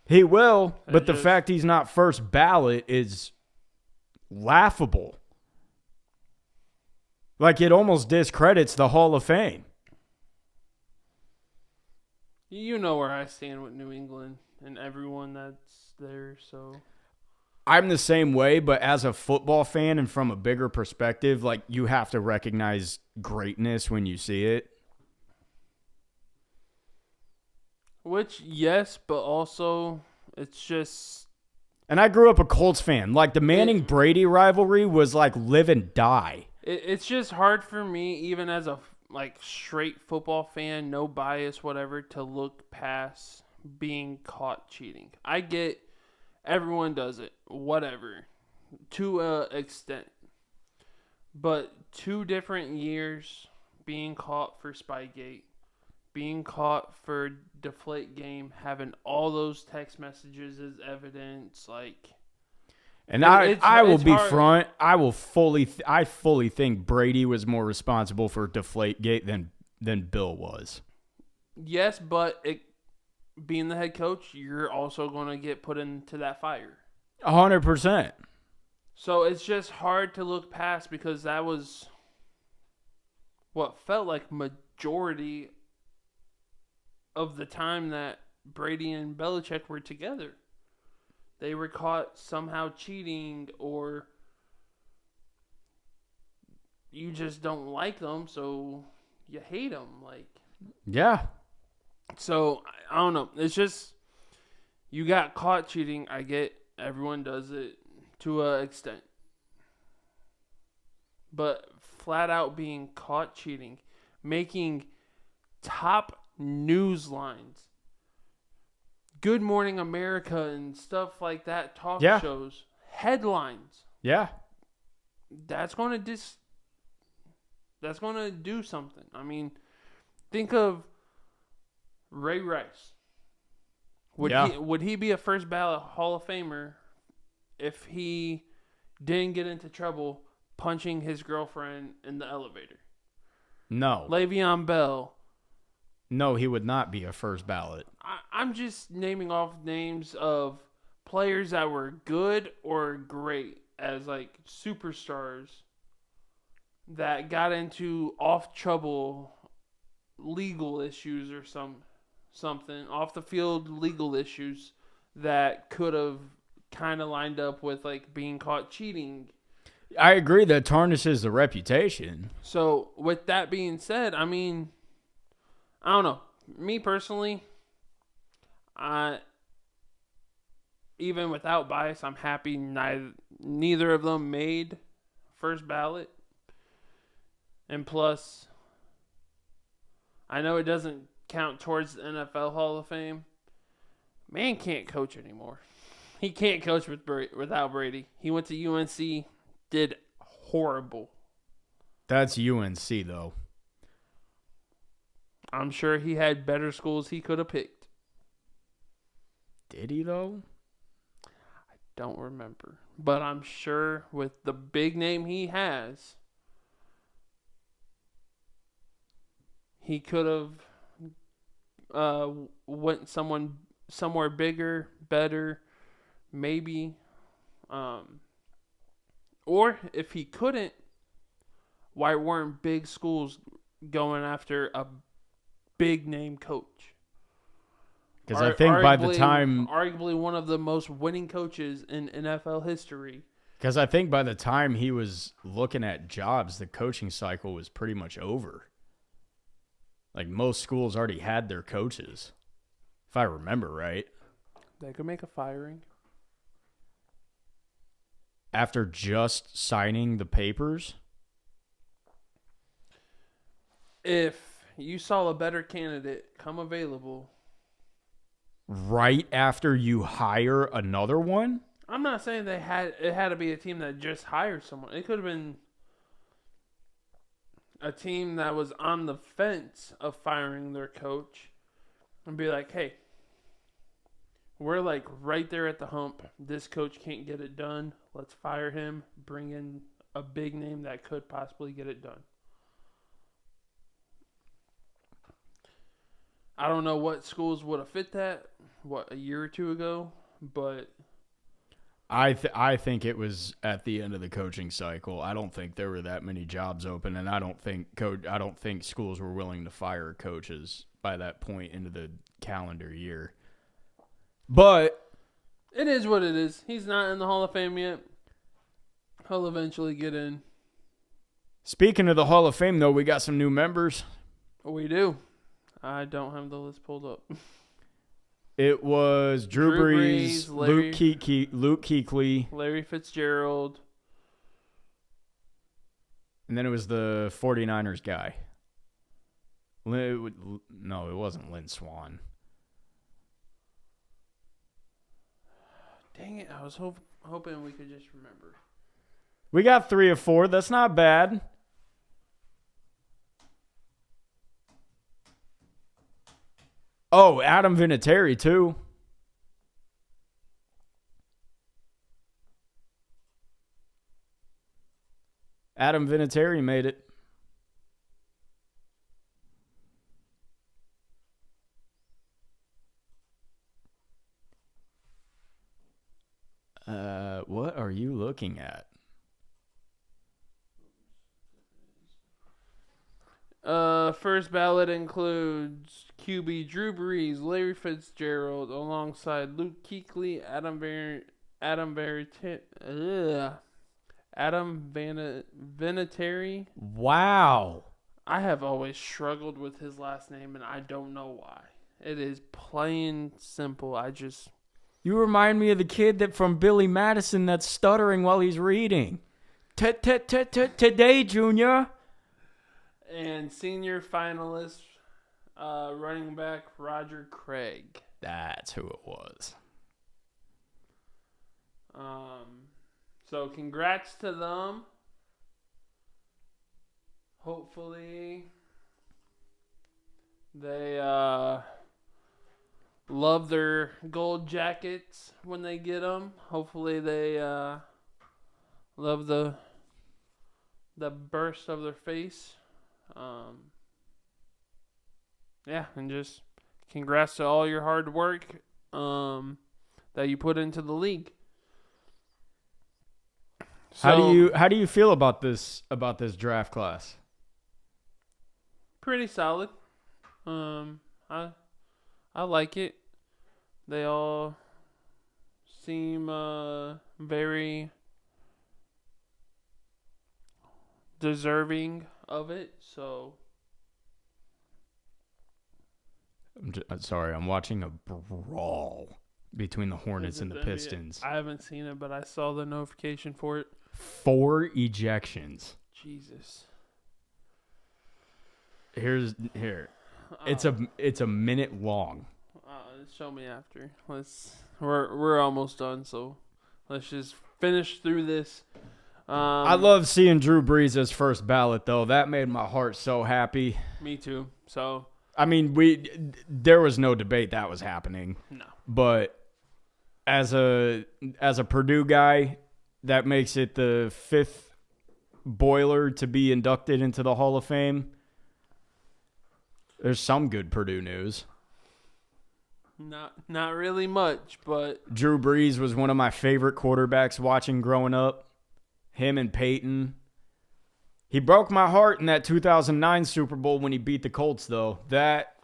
He will, but the fact he's not first ballot is laughable. Like, it almost discredits the Hall of Fame. You know where I stand with New England and everyone that's there, so. I'm the same way, but as a football fan and from a bigger perspective, like, you have to recognize greatness when you see it. Which, yes, but also it's just. And I grew up a Colts fan. Like, the Manning-Brady rivalry was like live and die. It's just hard for me, even as a straight football fan, no bias, whatever, to look past being caught cheating. I get everyone does it, whatever, to an extent. But 2 different years being caught for Spygate, being caught for Deflategate, having all those text messages as evidence, like. And I will be front. I fully think Brady was more responsible for Deflategate than Bill was. Yes, but being the head coach, you're also going to get put into that fire. 100%. So it's just hard to look past because that was what felt like majority of the time that Brady and Belichick were together. They were caught somehow cheating, or you just don't like them, so you hate them. Like, yeah. So I don't know. It's just you got caught cheating. I get everyone does it to an extent, but flat out being caught cheating, making top news lines. Good Morning America and stuff like that, talk shows, headlines. Yeah. That's going to do something. I mean, think of Ray Rice. Would he be a first ballot Hall of Famer if he didn't get into trouble punching his girlfriend in the elevator? No. Le'Veon Bell. No, he would not be a first ballot. I'm just naming off names of players that were good or great as like superstars that got into off trouble legal issues or something off the field legal issues that could have kind of lined up with like being caught cheating. I agree that tarnishes the reputation. So with that being said, I mean, I don't know. Me personally, even without bias, I'm happy neither of them made first ballot. And plus, I know it doesn't count towards the NFL Hall of Fame. Man can't coach anymore. He can't coach without Brady. He went to UNC, did horrible. That's UNC, though. I'm sure he had better schools he could have picked. Did he, though? I don't remember. But I'm sure with the big name he has, he could have went somewhere bigger, better, maybe. Or if he couldn't, why weren't big schools going after a big name coach? Because I think by the time... Arguably one of the most winning coaches in NFL history. Because I think by the time he was looking at jobs, the coaching cycle was pretty much over. Like, most schools already had their coaches, if I remember right. They could make a firing. after just signing the papers? If you saw a better candidate come available, Right after you hire another one? I'm not saying it had to be a team that just hired someone. It could have been a team that was on the fence of firing their coach and be like, hey, we're like right there at the hump. This coach can't get it done. Let's fire him. Bring in a big name that could possibly get it done. I don't know what schools would have fit that, a year or two ago, but I think it was at the end of the coaching cycle. I don't think there were that many jobs open, and I don't think schools were willing to fire coaches by that point into the calendar year. But it is what it is. He's not in the Hall of Fame yet. He'll eventually get in. Speaking of the Hall of Fame, though, we got some new members. We do. I don't have the list pulled up. It was Drew Brees, Larry, Luke Kuechly, Larry Fitzgerald. and then it was the 49ers guy. No, it wasn't Lynn Swan. Dang it, I was hoping we could just remember. We got 3 of 4. That's not bad. Oh, Adam Vinatieri, too. Adam Vinatieri made it. What are you looking at? First ballot includes QB Drew Brees, Larry Fitzgerald, alongside Luke Kuechly, Adam Vinatieri. Wow. I have always struggled with his last name, and I don't know why. It is plain simple. You remind me of the kid that from Billy Madison that's stuttering while he's reading. Today, Junior. And senior finalist, running back Roger Craig. That's who it was. So congrats to them. Hopefully they love their gold jackets when they get them. Hopefully they love the burst of their face. Yeah, and just congrats to all your hard work that you put into the league. So, How do you feel about this draft class? Pretty solid. I like it. They all seem very deserving of it. So I'm sorry, I'm watching a brawl between the Hornets and the Pistons. I haven't seen it, but I saw the notification for it. 4 ejections. Jesus. Here. It's a minute long. Show me after. We're almost done, so let's just finish through this. I love seeing Drew Brees as first ballot, though. That made my heart so happy. Me too. So I mean, there was no debate that was happening. No. But as a Purdue guy, that makes it the 5th Boiler to be inducted into the Hall of Fame. There's some good Purdue news. Not really much, but Drew Brees was one of my favorite quarterbacks watching growing up. Him and Peyton. He broke my heart in that 2009 Super Bowl when he beat the Colts, though. That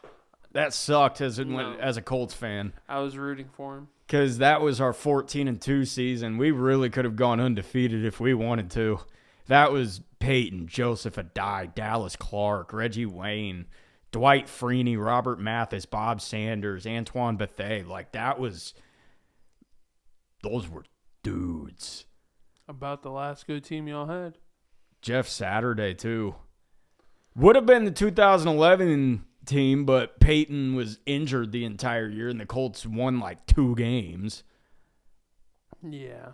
sucked as a Colts fan. I was rooting for him. Because that was our 14-2 season. We really could have gone undefeated if we wanted to. That was Peyton, Joseph Adai, Dallas Clark, Reggie Wayne, Dwight Freeney, Robert Mathis, Bob Sanders, Antoine Bethea. Those were dudes. About the last good team y'all had. Jeff Saturday, too. Would have been the 2011 team, but Peyton was injured the entire year, and the Colts won like 2 games. Yeah.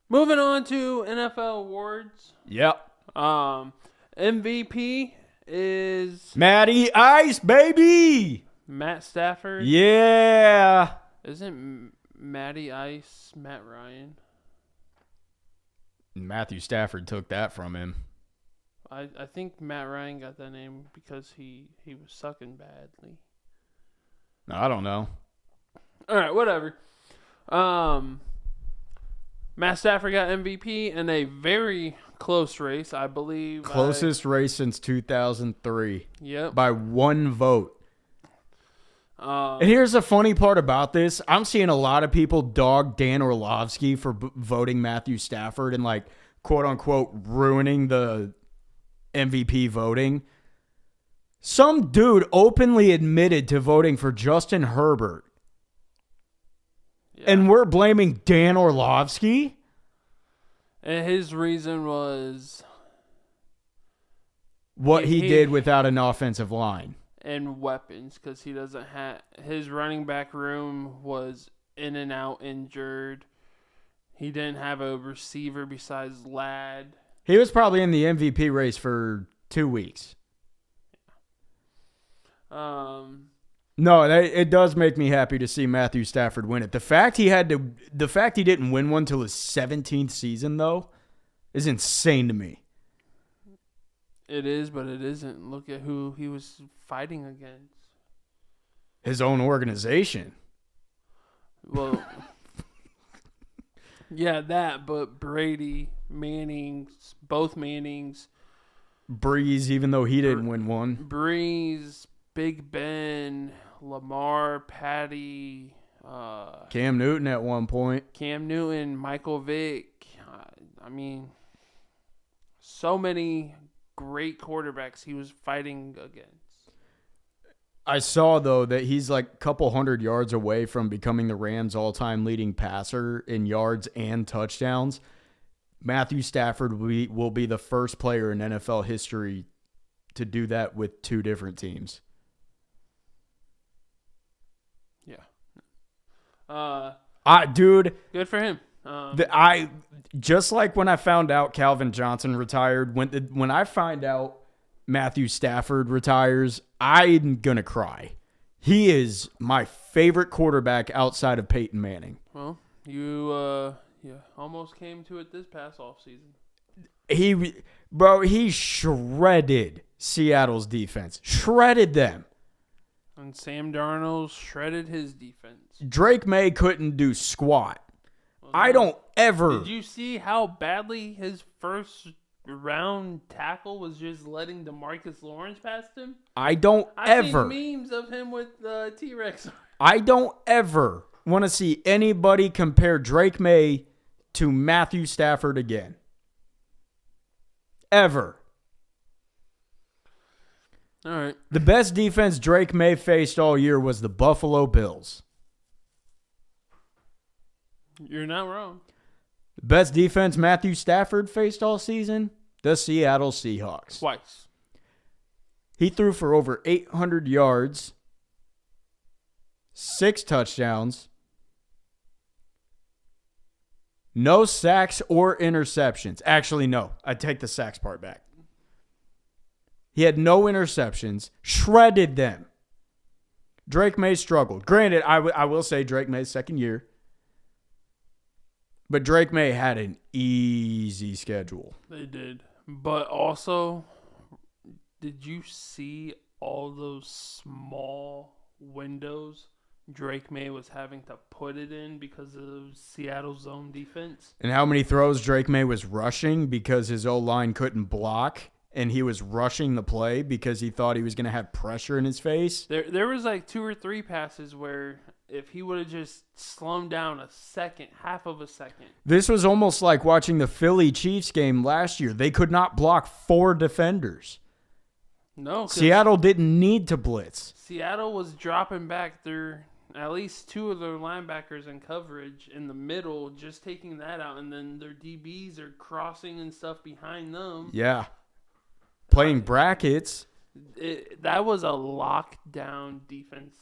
Moving on to NFL awards. Yep. MVP is Matty Ice, baby! Matt Stafford. Yeah. Isn't Matty Ice Matt Ryan? Matthew Stafford took that from him. I think Matt Ryan got that name because he was sucking badly. I don't know. All right, whatever. Matt Stafford got MVP in a very close race, I believe. Closest race since 2003. Yep. By 1 vote. And here's the funny part about this. I'm seeing a lot of people dog Dan Orlovsky for voting Matthew Stafford and, like, quote-unquote ruining the MVP voting. Some dude openly admitted to voting for Justin Herbert. Yeah. And we're blaming Dan Orlovsky? And his reason was What he did without an offensive line. And weapons, because he doesn't have... His running back room was in and out injured. He didn't have a receiver besides Ladd. He was probably in the MVP race for 2 weeks. No, it does make me happy to see Matthew Stafford win it. The fact he didn't win one till his 17th season, though, is insane to me. It is, but it isn't. Look at who he was fighting against. His own organization. Well, yeah, that, but Brady, Mannings, both Mannings. Breeze, even though he didn't win one. Breeze, Big Ben, Lamar, Patty. Cam Newton at one point. Cam Newton, Michael Vick. I mean, so many great quarterbacks he was fighting against. I saw, though, that he's like a couple hundred yards away from becoming the Rams' all-time leading passer in yards and touchdowns. Matthew Stafford will be the first player in NFL history to do that with 2 different teams. Yeah. Dude. Good for him. Just like when I found out Calvin Johnson retired, when I find out Matthew Stafford retires, I'm going to cry. He is my favorite quarterback outside of Peyton Manning. Well, you almost came to it this past offseason. He shredded Seattle's defense. Shredded them. And Sam Darnold shredded his defense. Drake May couldn't do squat. I don't ever. Did you see how badly his first round tackle was just letting DeMarcus Lawrence past him? I've ever seen memes of him with T-Rex. I don't ever want to see anybody compare Drake May to Matthew Stafford again. Ever. All right. The best defense Drake May faced all year was the Buffalo Bills. You're not wrong. The best defense Matthew Stafford faced all season? The Seattle Seahawks. Twice. He threw for over 800 yards, 6 touchdowns, no sacks or interceptions. Actually, no. I take the sacks part back. He had no interceptions, shredded them. Drake May struggled. Granted, I will say Drake May's second year. But Drake May had an easy schedule. They did. But also, did you see all those small windows Drake May was having to put it in because of Seattle's zone defense? And how many throws Drake May was rushing because his O-line couldn't block, and he was rushing the play because he thought he was going to have pressure in his face? There was like 2 or 3 passes where if he would have just slowed down a second, half of a second. This was almost like watching the Philly Chiefs game last year. They could not block 4 defenders. No. Seattle didn't need to blitz. Seattle was dropping back their at least 2 of their linebackers in coverage in the middle, just taking that out, and then their DBs are crossing and stuff behind them. Yeah. Playing brackets. That was a lockdown defense.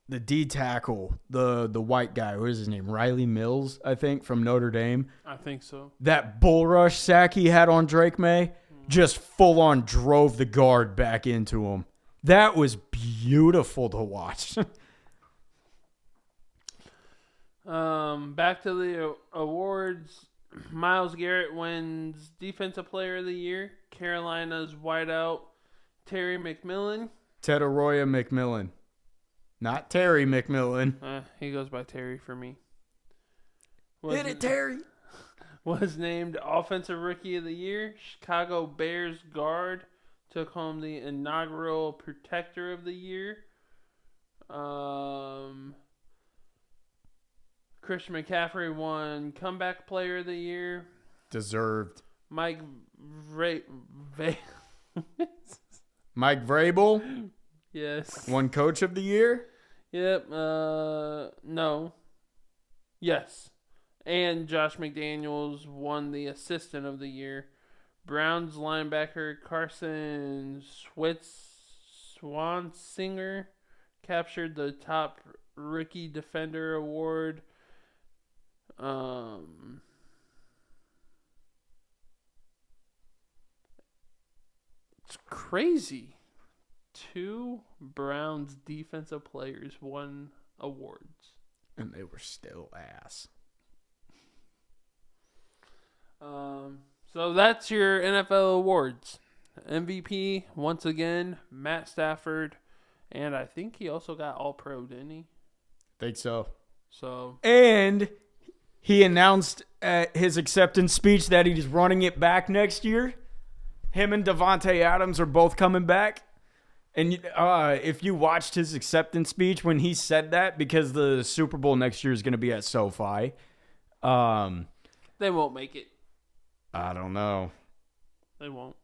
The D tackle, the white guy, what is his name? Riley Mills, I think, from Notre Dame. I think so. That bull rush sack he had on Drake May just full on drove the guard back into him. That was beautiful to watch. Back to the awards. Myles Garrett wins Defensive Player of the Year. Carolina's wideout Terry McMillan. Tedaroya McMillan. Not Terry McMillan. He goes by Terry for me. Hit it, Terry. Was named Offensive Rookie of the Year. Chicago Bears guard took home the inaugural Protector of the Year. Christian McCaffrey won Comeback Player of the Year. Deserved. Mike Vrabel. Yes. Won Coach of the Year. Yep. No. Yes. And Josh McDaniels won the Assistant of the Year. Browns linebacker Carson Swansinger captured the top rookie defender award. It's crazy. 2 Browns defensive players won awards. And they were still ass. So that's your NFL awards. MVP, once again, Matt Stafford. And I think he also got All-Pro, didn't he? Think so. So. And he announced at his acceptance speech that he's running it back next year. Him and Davante Adams are both coming back. And if you watched his acceptance speech when he said that, because the Super Bowl next year is going to be at SoFi. They won't make it. I don't know. They won't.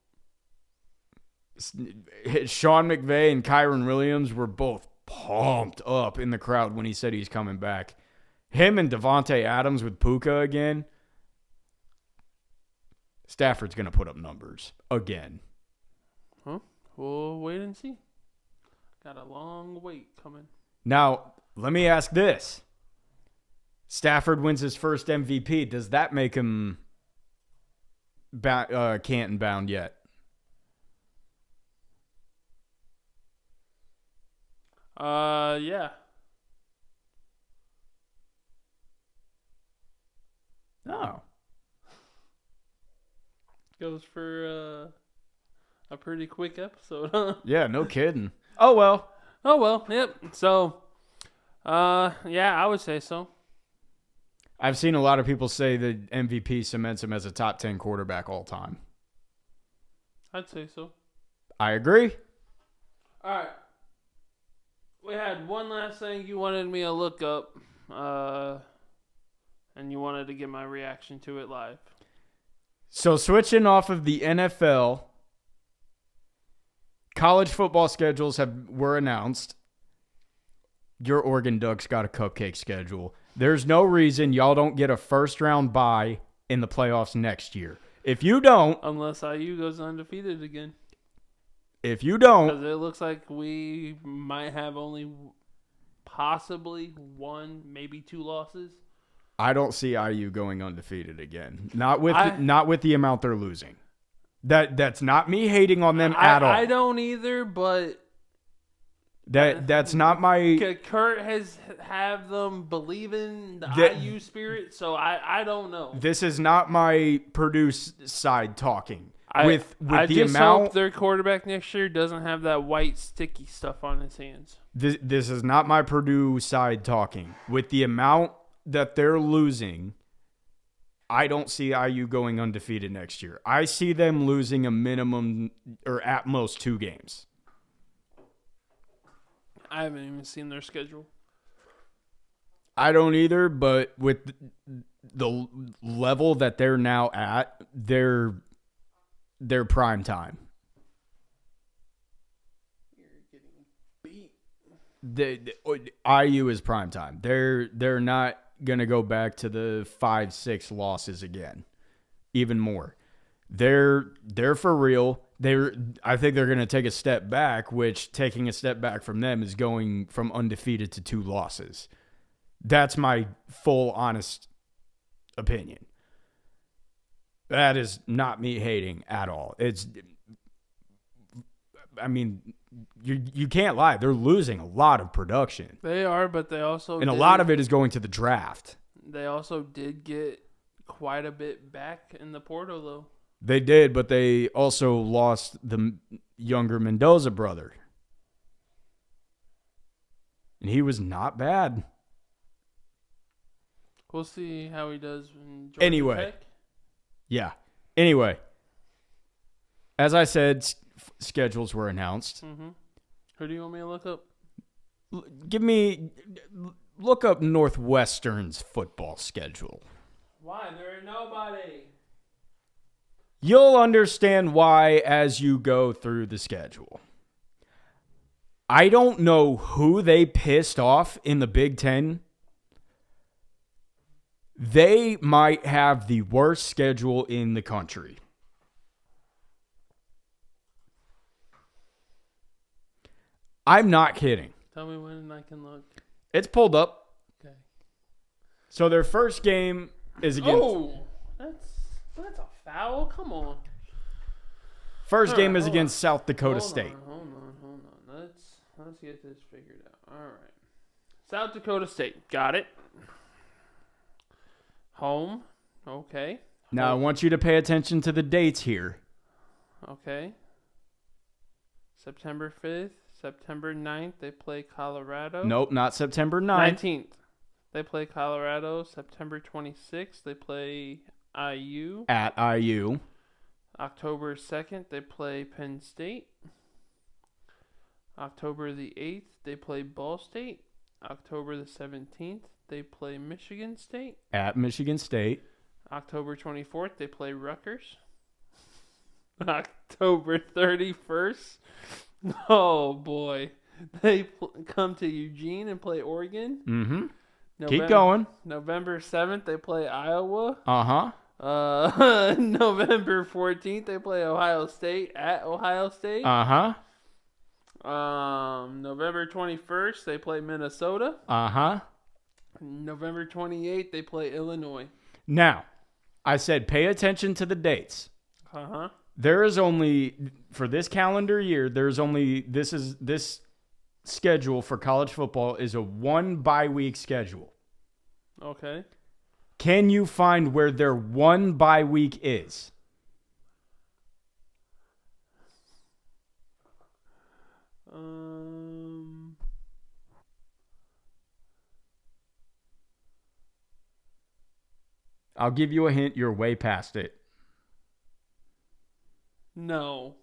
Sean McVay and Kyron Williams were both pumped up in the crowd when he said he's coming back. Him and Davante Adams with Puka again. Stafford's going to put up numbers again. Huh? We'll wait and see. Got a long wait coming. Now, let me ask this. Stafford wins his first MVP. Does that make him Canton bound yet? Yeah. Oh. Goes for a pretty quick episode, huh? Yeah, no kidding. Oh, well. Oh, well, yep. So, yeah, I would say so. I've seen a lot of people say that MVP cements him as a top 10 quarterback all time. I'd say so. I agree. All right. We had one last thing you wanted me to look up, and you wanted to get my reaction to it live. So switching off of the NFL, college football schedules were announced. Your Oregon Ducks got a cupcake schedule. There's no reason y'all don't get a first-round bye in the playoffs next year. If you don't... Unless IU goes undefeated again. If you don't... Because it looks like we might have only possibly 1, maybe 2 losses. I don't see IU going undefeated again. Not with the amount they're losing. That's not me hating on them at all. I don't either, but that's not my. Kurt has have them believe in the IU spirit, so I don't know. This is not my Purdue side talking. I the just amount, hope their quarterback next year doesn't have that white sticky stuff on his hands. This is not my Purdue side talking. With the amount that they're losing, I don't see IU going undefeated next year. I see them losing a minimum or at most 2 games. I haven't even seen their schedule. I don't either, but with the level that they're now at, they're prime time. IU is prime time. They're not gonna go back to the 5-6 losses again. Even more. They're for real. I think they're gonna take a step back, which taking a step back from them is going from undefeated to 2 losses. That's my full honest opinion. That is not me hating at all. You can't lie. They're losing a lot of production. They are, but they also a lot of it is going to the draft. They also did get quite a bit back in the portal, though. They did, but they also lost the younger Mendoza brother. And he was not bad. We'll see how he does in Georgia Anyway. Tech. Yeah. Anyway, as I said, schedules were announced. Mm-hmm. Who do you want me to look up? Look up Northwestern's football schedule. Why? There ain't nobody. You'll understand why as you go through the schedule. I don't know who they pissed off in the Big Ten. They might have the worst schedule in the country. I'm not kidding. Tell me when I can look. It's pulled up. Okay. So their first game is against... Oh, that's a foul? Come on. First game is against South Dakota State. Hold on. Let's get this figured out. All right. South Dakota State. Got it. Home. Okay. Now, I want you to pay attention to the dates here. Okay. September 5th. September 9th, they play Colorado. Nope, not September 9th. 19th, they play Colorado. September 26th, they play IU. At IU. October 2nd, they play Penn State. October the 8th, they play Ball State. October the 17th, they play Michigan State. At Michigan State. October 24th, they play Rutgers. October 31st, oh boy, they come to Eugene and play Oregon. Mm-hmm. Keep going. November 7th, they play Iowa. Uh-huh. November 14th, they play Ohio State at Ohio State. Uh-huh. November 21st, they play Minnesota. Uh-huh. November 28th, they play Illinois. Now, I said pay attention to the dates. Uh-huh. There is only, for this calendar year, this schedule for college football is a 1 bye-week schedule. Okay. Can you find where their 1 bye-week is? I'll give you a hint. You're way past it. No.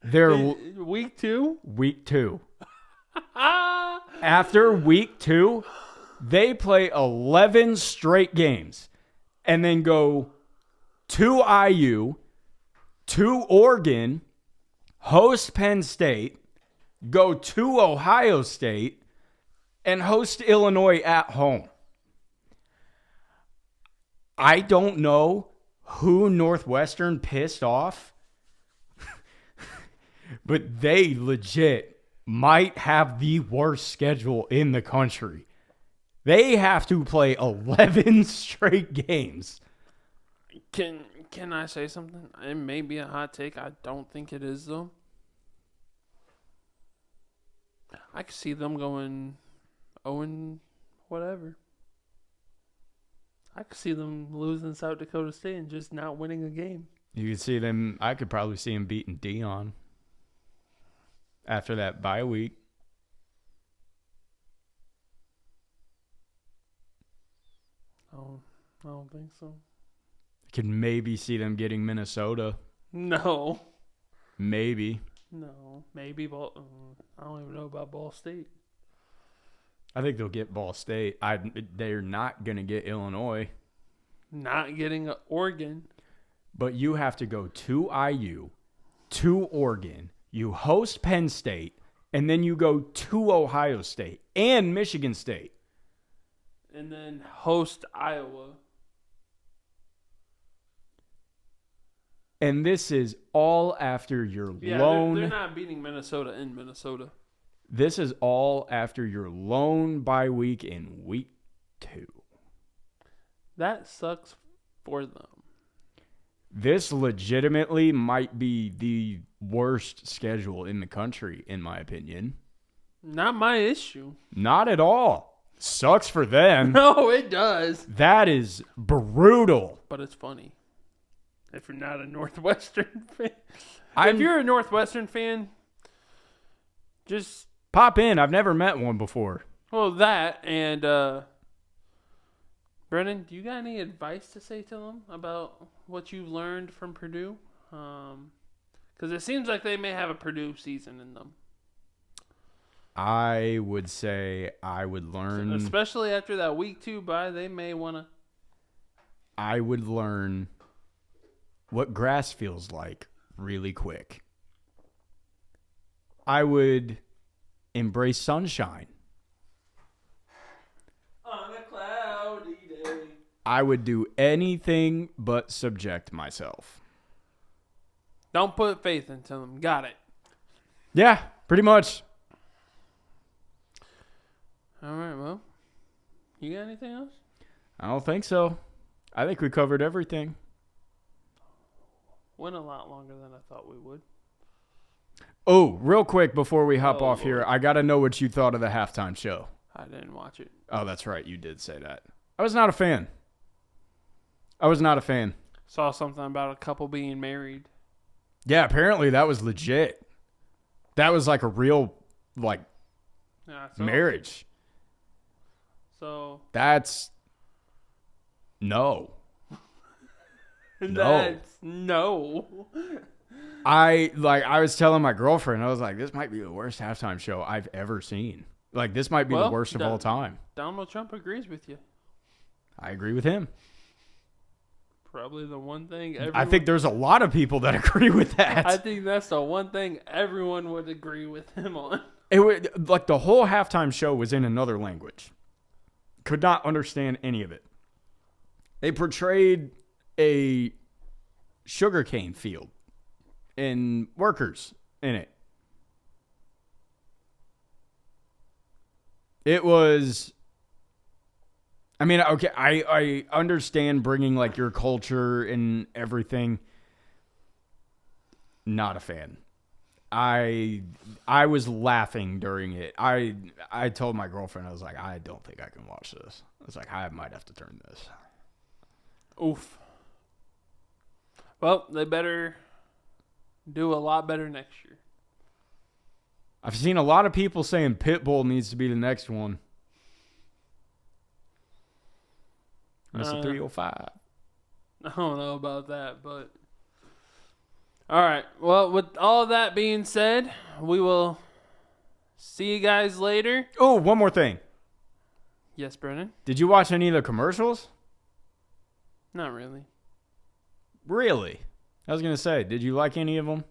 They're week 2? Week 2. After week 2, they play 11 straight games and then go to IU, to Oregon, host Penn State, go to Ohio State, and host Illinois at home. I don't know who Northwestern pissed off, but they legit might have the worst schedule in the country. They have to play 11 straight games. Can I say something? It may be a hot take. I don't think it is, though. I could see them going 0 whatever. I could see them losing South Dakota State and just not winning a game. You could see them. I could probably see them beating Dion after that bye week. Oh, I don't think so. Could maybe see them getting Minnesota. No. Maybe. No. Maybe I don't even know about Ball State. I think they'll get Ball State. They're not going to get Illinois. Not getting Oregon. But you have to go to IU, to Oregon, you host Penn State, and then you go to Ohio State and Michigan State. And then host Iowa. And this is all after your lone... They're not beating Minnesota in Minnesota. This is all after your lone bye week in week 2. That sucks for them. This legitimately might be the worst schedule in the country, in my opinion. Not my issue. Not at all. Sucks for them. No, it does. That is brutal. But it's funny. If you're not a Northwestern fan. If you're a Northwestern fan, just... pop in. I've never met one before. Well, that and... Brennan, do you got any advice to say to them about what you've learned from Purdue? Because it seems like they may have a Purdue season in them. I would say I would learn... especially after that week 2 bye, they may want to... I would learn what grass feels like really quick. I would embrace sunshine. On a cloudy day. I would do anything but subject myself. Don't put faith into them. Got it. Yeah, pretty much. All right, well. You got anything else? I don't think so. I think we covered everything. Went a lot longer than I thought we would. Oh, real quick before we hop off Lord. here, I got to know what you thought of the halftime show. I didn't watch it. Oh, that's right. You did say that. I was not a fan. Saw something about a couple being married. Yeah, apparently that was legit. That was like a real, Yeah, marriage. So. That's... No. That's no. I was telling my girlfriend, I was like, this might be the worst halftime show I've ever seen. Like, this might be the worst of all time. Donald Trump agrees with you. I agree with him. Probably the one thing I think there's a lot of people that agree with that. I think that's the one thing everyone would agree with him on. It would, like, the whole halftime show was in another language. Could not understand any of it. They portrayed a sugarcane field and workers in it. It was... I mean, okay, I understand bringing, like, your culture and everything. Not a fan. I was laughing during it. I told my girlfriend, I was like, I don't think I can watch this. I was like, I might have to turn this. Oof. Well, they better do a lot better next year. I've seen a lot of people saying Pitbull needs to be the next one. That's a 305. I don't know about that, but... All right. Well, with all that being said, we will see you guys later. Oh, one more thing. Yes, Brennan? Did you watch any of the commercials? Not really. Really? I was going to say, did you like any of them?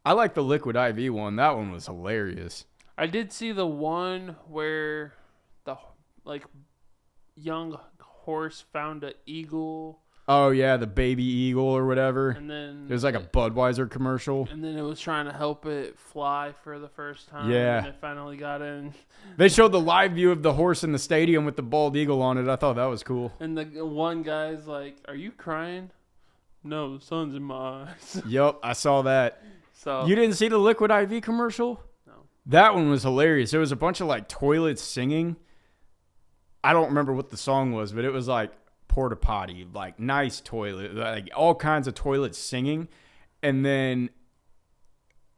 I like the Liquid IV one. That one was hilarious. I did see the one where the young horse found an eagle. Oh, yeah, the baby eagle or whatever. And then it was like a Budweiser commercial. And then it was trying to help it fly for the first time. Yeah. And it finally got in. They showed the live view of the horse in the stadium with the bald eagle on it. I thought that was cool. And the one guy's like, "Are you crying?" "No, the sun's in my eyes." Yep, I saw that. So you didn't see the Liquid IV commercial? No. That one was hilarious. There was a bunch of like toilets singing. I don't remember what the song was, but it was like porta potty, like nice toilet, like all kinds of toilets singing. And then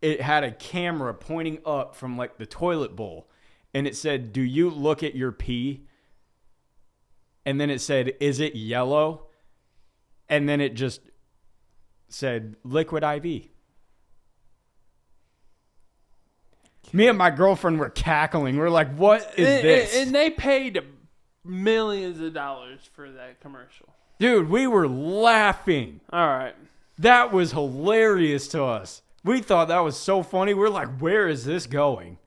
it had a camera pointing up from like the toilet bowl. And it said, "Do you look at your pee?" And then it said, "Is it yellow?" And then it just said, "Liquid IV." Me and my girlfriend were cackling. We're like, what is this? And they paid millions of dollars for that commercial. Dude, we were laughing. All right. That was hilarious to us. We thought that was so funny. We're like, where is this going?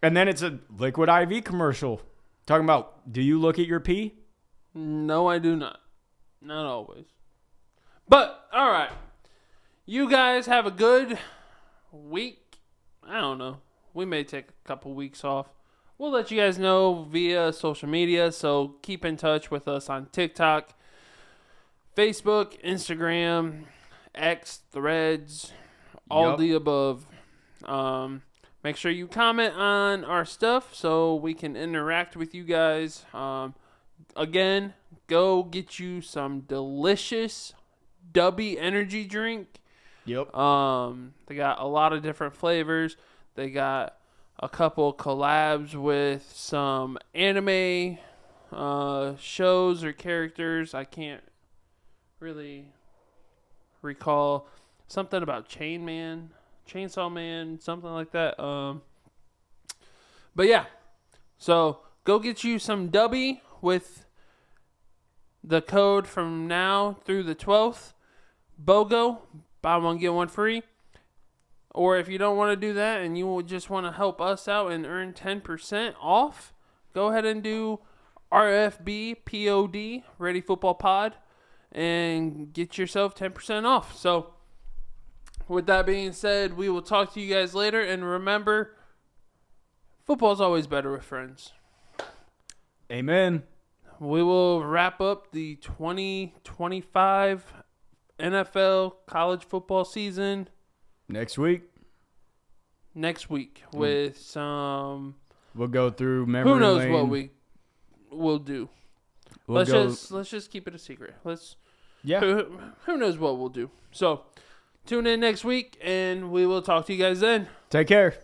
And then it's a Liquid IV commercial talking about, do you look at your pee? No, I do not. Not always. But, all right. You guys have a good week. I don't know. We may take a couple weeks off. We'll let you guys know via social media. So keep in touch with us on TikTok, Facebook, Instagram, X, Threads, all the above. Make sure you comment on our stuff so we can interact with you guys. Again, go get you some delicious Dubby energy drink. Yep. They got a lot of different flavors. They got a couple collabs with some anime shows or characters. I can't really recall. Something about Chainsaw Man, something like that. But yeah, so go get you some Dubby with the code from now through the 12th. BOGO, buy one, get one free. Or if you don't want to do that and you just want to help us out and earn 10% off, go ahead and do RFB POD, Ready Football Pod, and get yourself 10% off. So with that being said, we will talk to you guys later. And remember, football's always better with friends. Amen. We will wrap up the 2025 NFL college football season Next week. with some. We'll go through memory Who knows lane. what we will do. Let's just keep it a secret. Who knows what we'll do. So tune in next week, and we will talk to you guys then. Take care.